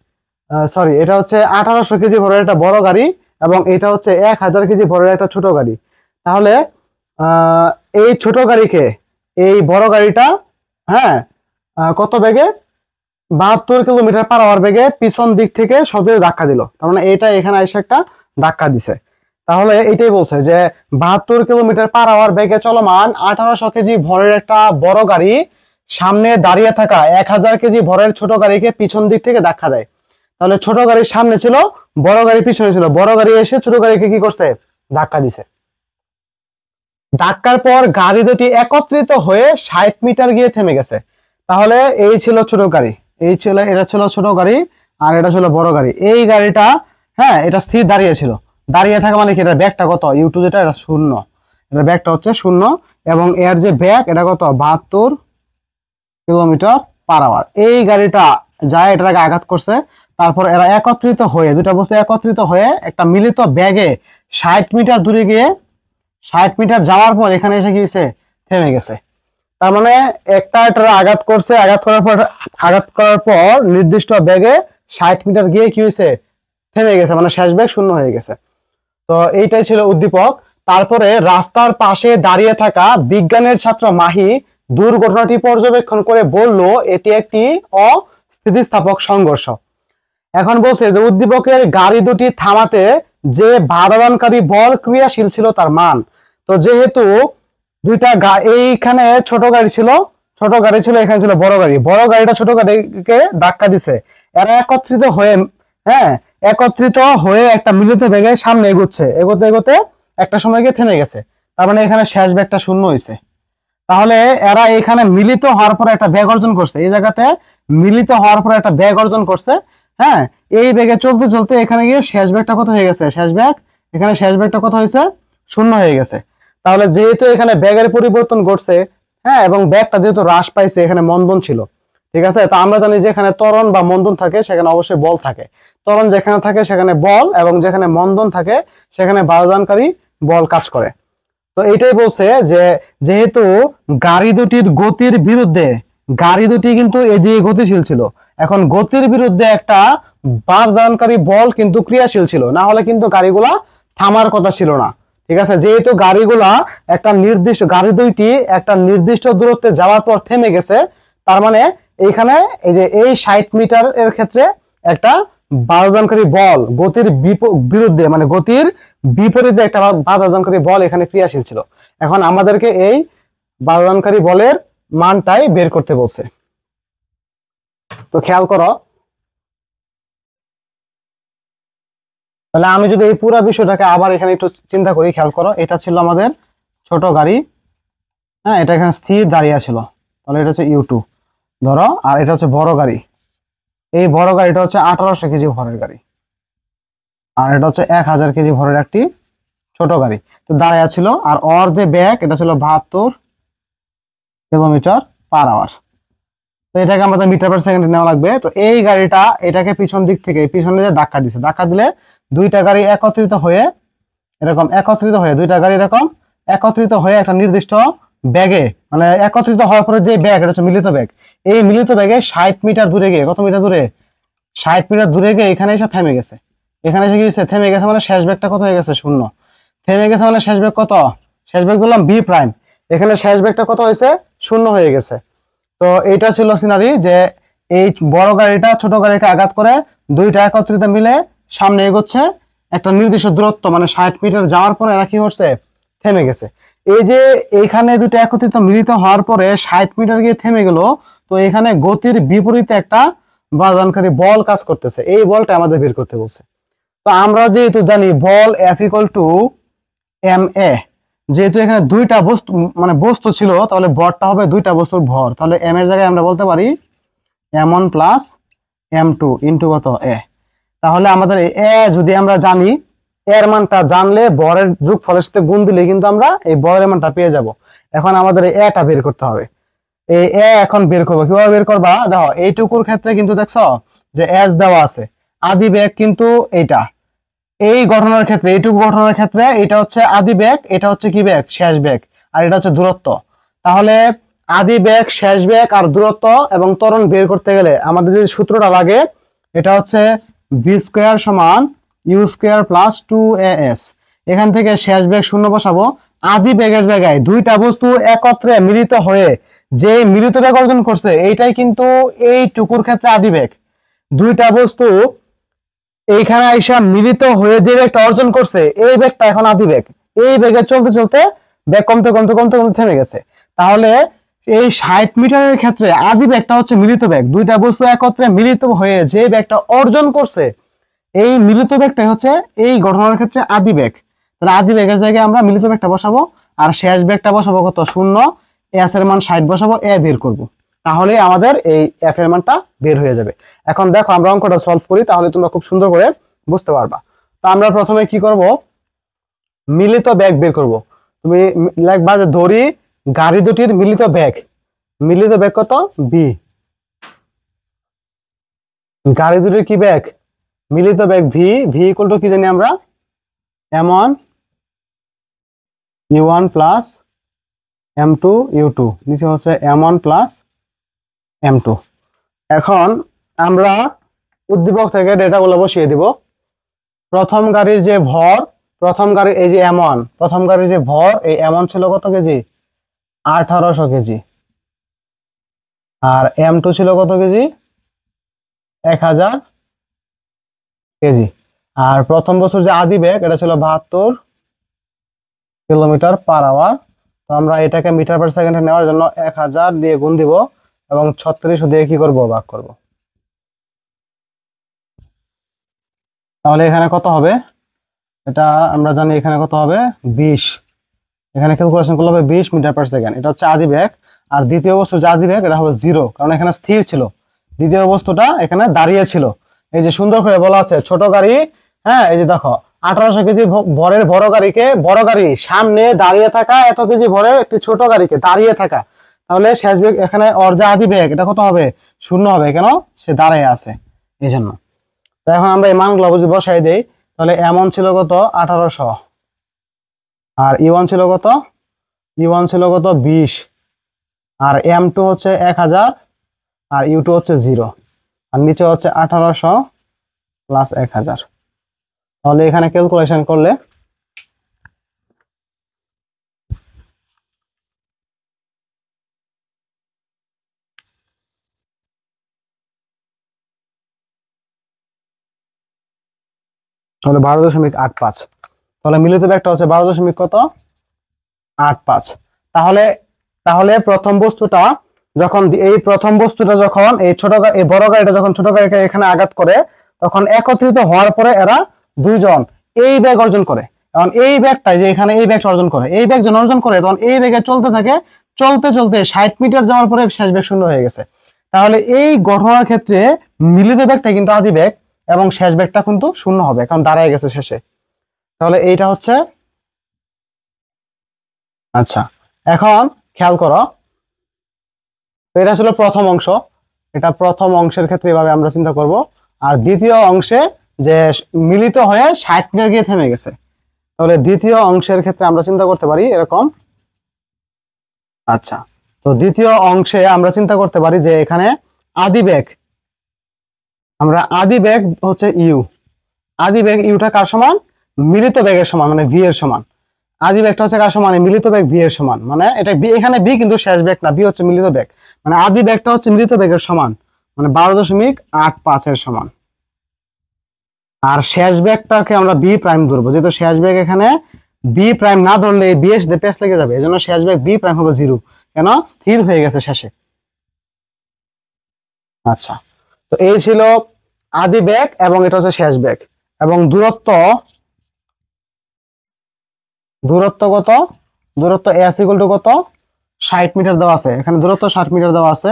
S1: সরি এটা হচ্ছে 1800 কেজি ভরের একটা বড় গাড়ি, এবং এটা হচ্ছে 1000 কেজি ভরের একটা ছোট গাড়ি। তাহলে এই ছোট গাড়িকে এই বড় গাড়িটা কত বেগে? 72 কিলোমিটার পার আওয়ার বেগে পিছন দিক থেকে সজোরে ধাক্কা দিল। তার মানে এটা এখানে এসে একটা ধাক্কা দিছে। তাহলে এটাই বলছে যে 72 কিলোমিটার পার আওয়ার বেগে চলমান 1800 কেজি ভরের একটা বড় গাড়ি সামনে দাঁড়িয়ে থাকা 1000 কেজি ভরের ছোট গাড়িকে পিছন দিক থেকে ধাক্কা দেয়। তাহলে ছোট গাড়ির সামনে ছিল, বড় গাড়ি পিছনে ছিল, বড় গাড়ি এসে ছোট গাড়িকে কি করছে? ধাক্কা দিছে। ধাক্কার পর গাড়ি দুটি একত্রিত হয়ে 60 মিটার গিয়ে থেমে গেছে। তাহলে এই ছিল ছোট গাড়ি, এটা ছিল ছোট গাড়ি, আর এটা ছিল বড় গাড়ি। এই গাড়িটা এটা স্থির দাঁড়িয়ে ছিল। দাঁড়িয়ে থাকা মানে কি, এটা ব্যাগটা কত, ইউ2 যেটা, এটা 0, এটা ব্যাগটা হচ্ছে 0, এবং এর যে ব্যাগ এটা কত 72 কিলোমিটার/আওয়ার। এই গাড়িটা যায় এটাকে আঘাত করছে, তারপর এরা একত্রিত হয়ে, দুটা বস্তু একত্রিত হয়ে একটা মিলিত ব্যাগে 60 মিটার দূরে গিয়ে 60 মিটার যাওয়ার পর এখানে এসে কি হয়েছে, থেমে গেছে। তার মানে একটা এটা আঘাত করছে, আঘাত করার পর নির্দিষ্ট ব্যাগে 60 মিটার গিয়ে কি হয়েছে, থেমে গেছে, মানে শেষ ব্যাগ শূন্য হয়ে গেছে। তো এইটাই ছিল উদ্দীপক। তারপরে রাস্তার পাশে দাঁড়িয়ে থাকা বিজ্ঞানের ছাত্র মাহি দুর্ঘটনাটি পর্যবেক্ষণ করে বলল এটি একটি অস্থিতিস্থাপক সংঘর্ষ। এখন বলছে যে উদ্দীপকের গাড়ি দুটি থামাতে যে বাধাদানকারী বল ক্রিয়াশীল ছিল তার মান। তো যেহেতু দুইটা এইখানে ছোট গাড়ি ছিল, এখানে ছিল বড় গাড়ি, বড় গাড়িটা ছোট গাড়িকে ধাক্কা দিছে, এরা একত্রিত হয়ে একটা মিলিত বেগে সামনে এগোচ্ছে, এগোতে এগোতে একটা সময় গিয়ে থেমে গেছে। তার মানে এখানে শেষ ব্যাগটা শূন্য হয়েছে। তাহলে এরা এখানে মিলিত হওয়ার পরে একটা ব্যাগ অর্জন করছে, এই জায়গাতে মিলিত হওয়ার পরে একটা ব্যাগ অর্জন করছে। হ্যাঁ, এই ব্যাগে চলতে চলতে এখানে গিয়ে শেষ ব্যাগটা কত হয়ে গেছে, এখানে শেষ ব্যাগটা কত হয়েছে, শূন্য হয়ে গেছে। তাহলে যেহেতু এখানে ব্যাগের পরিবর্তন ঘটছে, হ্যাঁ, এবং ব্যাগটা যেহেতু হ্রাস পাইছে, এখানে মন্দন ছিল, ঠিক আছে। তো আমরা জানি যে এখানে ত্বরণ বা মন্দন থাকে সেখানে অবশ্যই বল থাকে, ত্বরণ যেখানে থাকে সেখানে বল, এবং যেখানে মন্দন থাকে সেখানে বাধাদানকারী বল কাজ করে। তো এটাই বলছে যে যেহেতু গাড়ি দুটির গতির বিরুদ্ধে, গাড়ি দুটি কিন্তু এদিকে গতিশীল ছিল, এখন গতির বিরুদ্ধে একটা বাধাদানকারী বল কিন্তু ক্রিয়াশীল ছিল, না হলে কিন্তু গাড়িগুলা থামার কথা ছিল না, ঠিক আছে। যেহেতু গাড়ি দুইটি একটা নির্দিষ্ট দূরত্বে যাওয়ার পর থেমে গেছে, তার মানে এইখানে এই যে এই 60 মিটার এর ক্ষেত্রে একটা বাধাদানকারী বল গতির বিরুদ্ধে, মানে গতির বিপরীতে একটা বাধাদানকারী বল এখানে ক্রিয়াশীল ছিল। এখন আমাদেরকে এই বাধাদানকারী বলের মানটাই বের করতে বলছে। তো খেয়াল করো, তাহলে আমি যদি এই পুরো বিষয়টাকে আবার এখানে একটু চিন্তা করি, খেয়াল করো, এটা ছিল আমাদের ছোট গাড়ি, হ্যাঁ, এটা এখানে স্থির দাঁড়িয়ে ছিল, তাহলে এটা হচ্ছে ইউ2 ধরো, আর এটা হচ্ছে বড় গাড়ি, এই বড় গাড়িটা হচ্ছে 1800 কেজি ভরের গাড়ি, আর এটা হচ্ছে 1000 কেজি ভরের একটি ছোট গাড়ি। তো দাঁড়াইয়া ছিল, আর ওর যে ব্যাগ এটা ছিল 72 কিলোমিটার/আওয়ার। তো এটাকে আমাদের মিটার/সেকেন্ডে নেওয়া লাগবে। তো এই গাড়িটা এটাকে পিছন দিক থেকে পিছনে যে ধাক্কা দিছে, ধাক্কা দিলে দুইটা গাড়ি একত্রিত হয়ে দুইটা গাড়ি এরকম একত্রিত হয়ে একটা নির্দিষ্ট ব্যাগে, মানে একত্রিত হওয়ার পরে যে ব্যাগ, এটা হচ্ছে মিলিত ব্যাগ, এই মিলিত ব্যাগে 60 মিটার দূরে গিয়ে, কত মিটার দূরে, 60 মিটার দূরে গিয়ে এখানে এসে থেমে গেছে। এখানে এসে গিয়েছে, থেমে গেছে, মানে শেষ ব্যাগটা কত হয়ে গেছে, শূন্য। থেমে গেছে মানে শেষ ব্যাগ কত, শেষ ব্যাগ বললাম বি প্রাইম, এখানে শেষ ব্যাগটা কত হয়েছে, শূন্য হয়ে গেছে। তো এইটা ছিল সিনারি, যে এই বড় গাড়িটা ছোট গাড়িকে আঘাত করে দুইটা একত্রিত মিলে সামনে এগোচ্ছে একটা নির্দিষ্ট দূরত্ব, মানে 60 মিটার যাওয়ার পরে এরা কি করছে, থেমে গেছে। এই যে এইখানে দুটো একত্রিত মিলিত হওয়ার পরে 60 মিটার গিয়ে থেমে গেল, তো এখানে গতির বিপরীতে একটা বাধাদানকারী বল কাজ করতেছে, এই বলটা আমাদের বের করতে বলছে। তো আমরা যেহেতু জানি বল F = ma, যেহেতু এখানে দুইটা বস্তু, মানে বস্তু ছিল, তাহলে ভরটা হবে দুইটা বস্তুর ভর, তাহলে m এর জায়গায় আমরা বলতে পারি m1 + m2 ইন্টু কত, a। তাহলে আমাদের a যদি আমরা জানি, এর মানটা জানলে ভরের যোগফলের সাথে গুণ দিলে কিন্তু আমরা এই ভরের মানটা পেয়ে যাব। এখন আমাদের এই a টা বের করতে হবে। এই a এখন বের করবো, কিভাবে বের করবা, দেখো এইটুকুর ক্ষেত্রে কিন্তু দেখছো যে s দেওয়া আছে, আদি বেগ কিন্তু এইটা, এই ঘটনার ক্ষেত্রে, এইটুকু ঘটনার ক্ষেত্রে এটা হচ্ছে আদি বেগ, এটা হচ্ছে কি বেগ, শেষ বেগ, আর এটা হচ্ছে দূরত্ব। তাহলে আদি বেগ, শেষ বেগ আর দূরত্ব এবং ত্বরণ বের করতে গেলে আমাদের যে সূত্রটা লাগে, এটা হচ্ছে v² = u² + 2as। এখান থেকে শেষ বেগ শূন্য বসাবো, আদি বেগের জায়গায় দুইটা বস্তু একত্রে মিলিত হয়ে যে মিলিত বেগ অর্জন করছে, এইটাই কিন্তু এইটুকুর ক্ষেত্রে আদি বেগ। দুইটা বস্তু এইখানে আইসা মিলিত হয়ে যে বেগটা অর্জন করছে, এই বেগটা এখন আদি বেগ, এই বেগে চলতে চলতে বেগ কমতে কমতে কমতে কমতে থেমে গেছে। তাহলে এই 60 মিটারের ক্ষেত্রে আদি বেগটা হচ্ছে মিলিত বেগ, দুইটা বস্তু একত্রে মিলিত হয়ে যে বেগটা অর্জন করছে, এই মিলিত বেগটাই হচ্ছে এই ঘটনার ক্ষেত্রে আদি বেগ। তাহলে আদি বেগের জায়গায় আমরা মিলিত বেগটা বসাবো, আর শেষ বেগটা বসাবো কত, শূন্য, s এর মান 60 বসাবো, a বের করব, তাহলে আমাদের এই f এর মানটা বের হয়ে যাবে। এখন দেখো আমরা অঙ্কটা সলভ করি, তাহলে তোমরা খুব সুন্দর করে বুঝতে পারবা। তো আমরা প্রথমে কি করব, মিলিত বেগ বের করব। তুমি লিখবা যে ধরি গাড়ি দুটির মিলিত বেগ। মিলিত বেগ কত? বি। গাড়ি দুটির কি বেগ? মিলিত বেগ ভি। ভি ইকুয়াল টু কি জানি আমরা? m1 u1 plus m2 u2, নিচে হচ্ছে m1 প্লাস m2। এখন আমরা উদ্দীপক থেকে ডেটাগুলো বসিয়ে দিব। প্রথম গাড়ির যে ভর, প্রথম গাড়ির এই যে m1, প্রথম গাড়ির যে ভর, এই m1 ছিল কত কেজি? 1800 কেজি। আর m2 ছিল কত কেজি? 1000 কেজি। আর প্রথম বছর যে আদি বেগ, এটা ছিল 72 কিলোমিটার পার আওয়ার। তো আমরা এটাকে মিটার পার সেকেন্ডে নেওয়ার জন্য 1000 দিয়ে গুণ দিব এবং 36 দিয়ে কি করব? ভাগ করব। তাহলে এখানে কত হবে? এটা আমরা জানি এখানে কত হবে? 20। এখানে ক্যালকুলেশন করলে হবে 20 মিটার পার সেকেন্ড। এটা হচ্ছে আদি বেগ। আর দ্বিতীয় বস্তু যে আদি বেগ, এটা হবে 0, কারণ এখানে স্থির ছিল। দ্বিতীয় বস্তুটা এখানে দাঁড়িয়ে ছিল। এই যে সুন্দর করে বলা আছে, ছোট গাড়ি, হ্যাঁ এই যে দেখো 1800 কেজি ভরের বড় গাড়িকে, বড় গাড়ি সামনে দাঁড়িয়ে থাকা, এত কেজি ভরের একটি ছোট গাড়িকে দাঁড়িয়ে থাকা। তাহলে শেষ বেগ এখানে ওর যে আদি বেগ, এটা কত হবে? 0 হবে, কেন? সে দাঁড়িয়ে আছে এই জন্য। তো এখন আমরা এই মানগুলো যদি বসাই দেই, তাহলে এমন ছিল কত? 1800। আর ইউয়ান ছিল কত? ইউয়ান ছিল কত? 20। আর m2 হচ্ছে 1000। আর u2 হচ্ছে 0। আর নিচে হচ্ছে 1800 প্লাস 1000। তাহলে এখানে ক্যালকুলেশন করলে তাহলে 12.85। তাহলে মিলিত বেগটা হচ্ছে 12 কত? 85। তাহলে তাহলে প্রথম বস্তুটা যখন, এই প্রথম বস্তুটা যখন এই এই বড় গাড়িটা যখন ছোট গাড়িকে এখানে আঘাত করে, তখন একত্রিত হওয়ার পরে এরা দুইজন এই বেগ অর্জন করে। এখন এই বেগটা যে এখানে এই বেগটা অর্জন করে, এই বেগ যখন অর্জন করে, তখন এই বেগে চলতে থাকে। চলতে চলতে 60 মিটার যাওয়ার পরে শেষ বেগ শূন্য হয়ে গেছে। তাহলে এই ঘটনার ক্ষেত্রে মিলিত বেগটা কিন্তু আদি বেগ এবং শেষ বেগটা কিন্তু শূন্য হবে, কারণ দাঁড়ায় গেছে শেষে। তাহলে এইটা হচ্ছে, আচ্ছা এখন খেয়াল করো, এটা ছিল প্রথম অংশ। এটা প্রথম অংশের ক্ষেত্রে এভাবে আমরা চিন্তা করব। আর দ্বিতীয় অংশে যে মিলিত হয়ে 60 মিটার গিয়ে থেমে গেছে, তাহলে দ্বিতীয় অংশের ক্ষেত্রে আমরা চিন্তা করতে পারি এরকম। আচ্ছা, তো দ্বিতীয় অংশে আমরা চিন্তা করতে পারি যে এখানে আদি বেগ, আমরা আদি বেগ হচ্ছে ইউ। আদি বেগ ইউটা কার সমান? মিলিত বেগের সমান, মানে ভি এর সমান। আদি বেগটা হচ্ছে কার সমান? মিলিত বেগ ভি এর সমান। মানে এটা বি, এখানে বি কিন্তু শেষ বেগ না, বি হচ্ছে মিলিত বেগ। মানে আদি বেগটা হচ্ছে মিলিত বেগের সমান, মানে 12.85 এর সমান। আর শেষ বেগটাকে আমরা বি প্রাইম ধরবো, যেহেতু শেষ বেগ এখানে বি প্রাইম না ধরলে বি এর সাথে পেস লেগে যাবে, এজন্য শেষ বেগ বি প্রাইম হবে 0, কেন? স্থির হয়ে গেছে শেষে। আচ্ছা, তো এই ছিল আদি বেগ এবং এটা হচ্ছে শেষ বেগ। এবং দূরত্ব, দূরত্ব কত? দূরত্ব এস ইকুয়াল টু কত? 60 মিটার দেওয়া আছে, এখানে দূরত্ব 60 মিটার দেওয়া আছে।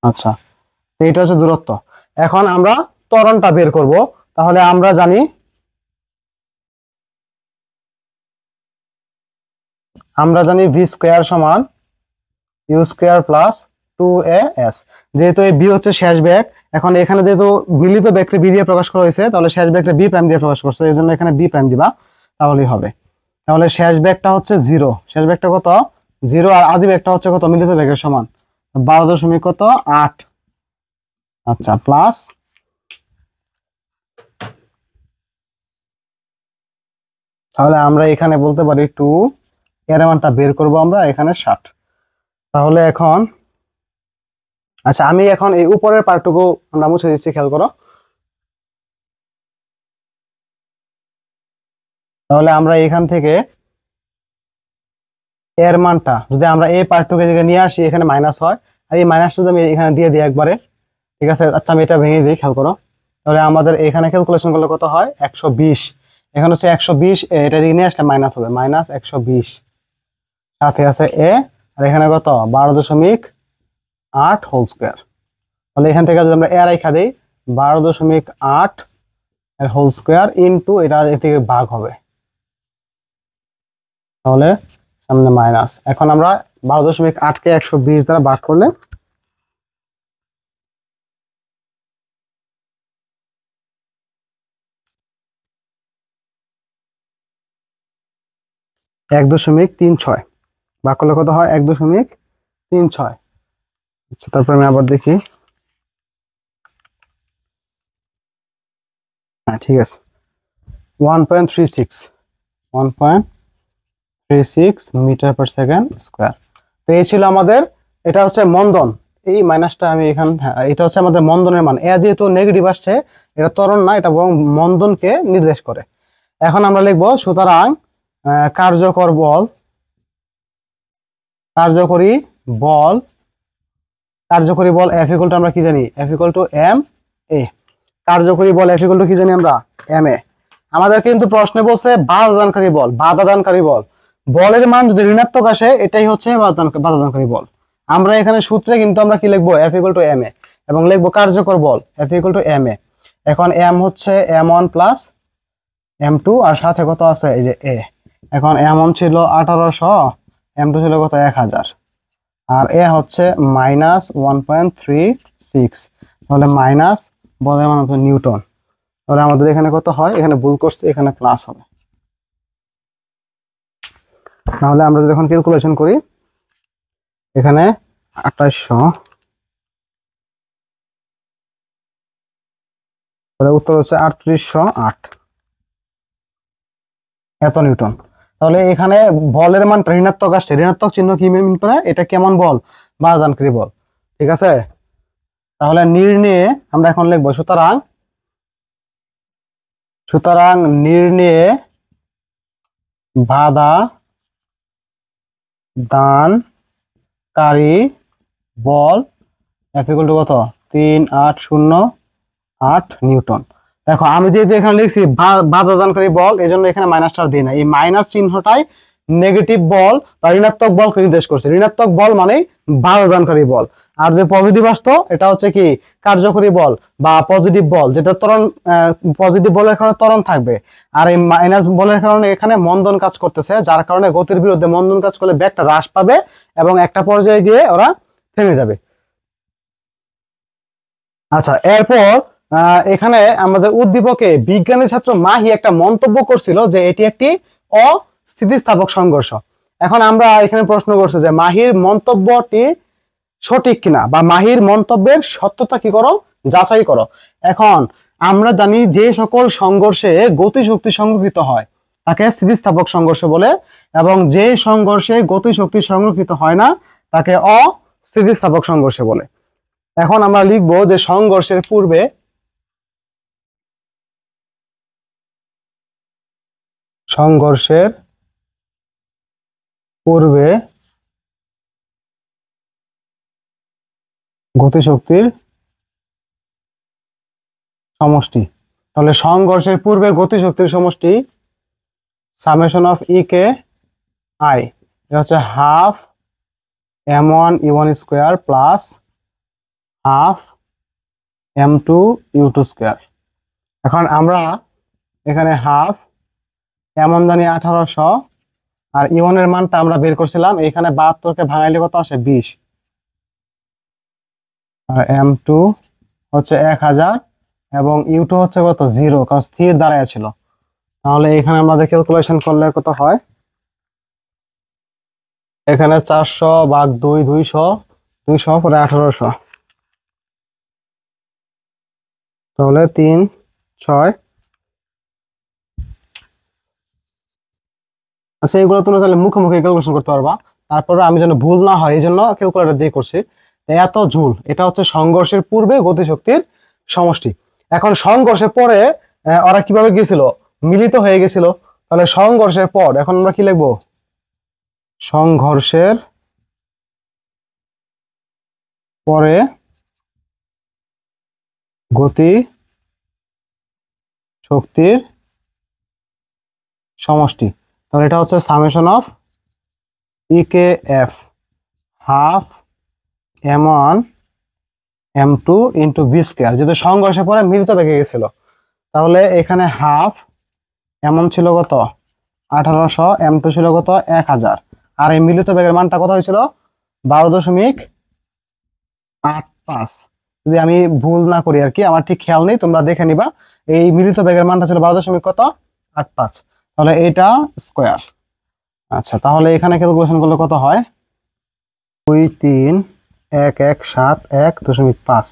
S1: আচ্ছা, এইটা হচ্ছে দূরত্ব। এখন আমরা ত্বরণটা বের করব। তাহলে আমরা জানি, ভি স্কোয়ার সমান ইউ স্কোয়ার প্লাস 2as। যেহেতু এই বি হচ্ছে শেষ বেগ, এখন এখানে যেহেতু মিলিত বেগকে বি দিয়ে প্রকাশ করা হয়েছে, তাহলে শেষ বেগটা বি প্রাইম দিয়ে প্রকাশ করছে, এই জন্য এখানে বি প্রাইম দিবা, তাহলেই হবে। তাহলে শেষ বেগটা হচ্ছে 0। শেষ বেগটা কত? 0। আর আদি বেগটা হচ্ছে কত? মিলিত বেগের সমান 12.8। আচ্ছা, প্লাস, তাহলে আমরা এখানে বলতে পারি 2, এর মানটা বের করব আমরা এখানে 60। তাহলে এখন, আচ্ছা আমি এখন এই উপরের পার্টটুকু আমরা মুছে দিচ্ছি, খেয়াল করো। তাহলে আমরা এখান থেকে এর মানটা যদি আমরা এই পার্টটুকু এদিকে নিয়ে আসি, এখানে মাইনাস হয়, আর এই মাইনাসটা যদি আমি এখানে দিয়ে দিই একবারে, ঠিক আছে? আচ্ছা আমি এটা ভেঙে দিই, খেয়াল করো। তাহলে আমাদের এখানে ক্যালকুলেশন করলে কত হয়? 120। এখানে হচ্ছে 120, এটা দিকে নিয়ে আসলে মাইনাস হবে, মাইনাস 120। সাথে আছে এ, আর এখানে কত? 12.8 হোল স্কোয়ার। তাহলে এখান থেকে যদি আমরা এ রাইখা দিই, 12.8 এর হোল স্কোয়ার ইন্টু এটা এ থেকে ভাগ হবে, তাহলে সামনে মাইনাস। এখন আমরা 12.8কে 120 দ্বারা ভাগ করলে 1.36 ভাগ করলে কত হয়? 1.36। আচ্ছা, তারপর আমি আবার দেখি। হ্যাঁ, ঠিক আছে, 1.36 মিটার পার সেকেন্ড স্কোয়ার। তো এই ছিল আমাদের, এটা হচ্ছে মন্দন। এই মাইনাসটা আমি এখানে, হ্যাঁ, এটা হচ্ছে আমাদের মন্দনের মান। এ যেহেতু নেগেটিভ আসছে, এটা ত্বরণ না, এটা বরং মন্দনকে নির্দেশ করে। এখন আমরা লিখবো সুতরাং কার্যকর বল, কার্যকরী বল, কার্যকরী বল F = আমরা কি জানি? F = m a। কার্যকরী বল F = কি জানি আমরা? m a। আমাদের কিন্তু প্রশ্নে বলছে বাধাদানকারী বল, বাধাদানকারী বল। বলের মান যদি ঋণাত্মক আসে, এটাই হচ্ছে বাধাদানকারী বল। আমরা এখানে সূত্রে কিন্তু আমরা কি লিখবো? F = m a, এবং লিখবো কার্যকর বল F = m a। এখন m হচ্ছে m1 প্লাস m2, আর সাথে কত আছে? এই যে a। এখন m1 ছিল 1800, m2 ছিল কত? 1000, আর এ হচ্ছে -1.36, তাহলে মাইনাস বলের মান হচ্ছে নিউটন। তাহলে আমাদের এখানে কত হয়? এখানে ভুল করছে, এখানে প্লাস হবে। তাহলে আমরা যদি এখন ক্যালকুলেশন করি, এখানে 2800, তাহলে উত্তর হচ্ছে 3808 এত নিউটন। তাহলে এখানে বলের মান ঋণাত্মক আসছে, ঋণাত্মক চিহ্ন কি মিন করে? এটা কেমন বল? বাধাদানকারী বল। ঠিক আছে, তাহলে নির্ণয়ে আমরা এখন লিখবো সুতরাং নির্ণয়ে বাধা দানকারী বল F = কত? 3808 নিউটন। দেখো, আমি যেহেতু এখানে লিখছি বাধা দানকারী বল, এই জন্য এখানে মাইনাসটা দিই না। এই মাইনাস চিহ্নটাই নেগেটিভ বল বা ঋণাত্মক বলকে নির্দেশ করছে। ঋণাত্মক বল মানে বাধা দানকারী বল, আর যে পজিটিভ আসতো এটা হচ্ছে কি? কার্যকরী বল বা পজিটিভ বল, যেটা ত্বরণ, পজিটিভ বলের কারণে ত্বরণ থাকবে, আর এই মাইনাস বলের কারণে এখানে মন্দন কাজ করতেছে, যার কারণে গতির বিরুদ্ধে মন্দন কাজ করলে বেগটা হ্রাস পাবে এবং একটা পর্যায়ে গিয়ে ওরা থেমে যাবে। আচ্ছা, এরপর এখানে আমাদের উদ্দীপকে বিজ্ঞানী ছাত্র মাহি একটা মন্তব্য করছিল যে এটি একটি অস্থিতিস্থাপক সংঘর্ষ। এখন আমরা এখানে প্রশ্ন করছি যে মাহির মন্তব্যটি সঠিক কিনা, বা মাহির মন্তব্যের সত্যতা কি করো? যাচাই করো। এখন আমরা জানি যে সকল সংঘর্ষে গতিশক্তি সংরক্ষিত হয় তাকে স্থিতিস্থাপক সংঘর্ষ বলে, এবং যে সংঘর্ষে গতিশক্তি সংরক্ষিত হয় না তাকে অস্থিতিস্থাপক সংঘর্ষ বলে। এখন আমরা লিখব যে সংঘর্ষের পূর্বে গতিশক্তির সমষ্টি। তাহলে সংঘর্ষের পূর্বে গতিশক্তির সমষ্টি summation of E K I, এটা হচ্ছে half m1 u1 square plus half m2 u2 square. এখন আমরা এখানে হাফ m1 জানি 1800, আর u1 এর মানটা আমরা বের করছিলাম, এখানে 72কে ভাঙাইলে কত আসে? 20, আর m2 হচ্ছে 1000, এবং u2 হচ্ছে কত? 0, কারণ স্থির দাঁড়ায় ছিল। তাহলে এখানে আমাদের ক্যালকুলেশন করলে কত হয়? এখানে 400 ভাগ 2, 200, 200 পরে 1800, তাহলে 3, 6। আচ্ছা, এগুলো তুমি তাহলে মুখে ক্যালকুলেশন করতে পারবা। তারপরে আমি যেন ভুল না হয় এই জন্য ক্যালকুলেটর দিয়ে করছি। এত জুল, এটা হচ্ছে সংঘর্ষের পূর্বে গতিশক্তির সমষ্টি। এখন সংঘর্ষের পরে ওরা কিভাবে গিয়েছিল? মিলিত হয়ে গেছিল। তাহলে সংঘর্ষের পর এখন আমরা কি লিখবো? সংঘর্ষের পরে গতি শক্তির সমষ্টি। তাহলে এটা হচ্ছে summation of E K F, half m1 m2 into B square, যেহেতু সংঘর্ষের পরে মিলিত বেগে গেছিল, তাহলে এখানে হাফ এমন ছিল কত 1800, m2 ছিল কত 1000, আর এই মিলিত বেগের মানটা কত হয়েছিল 12.85। যদি আমি ভুল না করি আর কি, আমার ঠিক খেয়াল নেই, তোমরা দেখে নিবা। এই মিলিত বেগের মানটা ছিল 12.85, তাহলে এটা স্কোয়ার। আচ্ছা, তাহলে এখানে ক্যালকুলেশন করলে কত হয় 23117.1.5।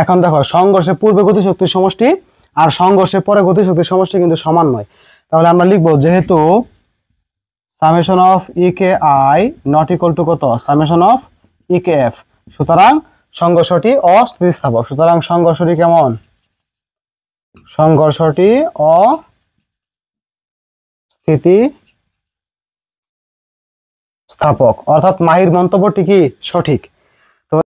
S1: এখন দেখো সংঘর্ষের পূর্বে গতিশক্তির সমষ্টি আর সংঘর্ষের পরে গতিশক্তির সমষ্টি কিন্তু সমান নয়। তাহলে আমরা লিখবো যেহেতু summation of KE i not equal to কত সামেশন অফ ইকে এফ, সুতরাং সংঘর্ষটি অস্থিতিস্থাপক। সুতরাং সংঘর্ষটি কেমন, সংঘর্ষটি অস্থিতিস্থাপক, অর্থাৎ মাহির মন্তব্যটি কি সঠিক।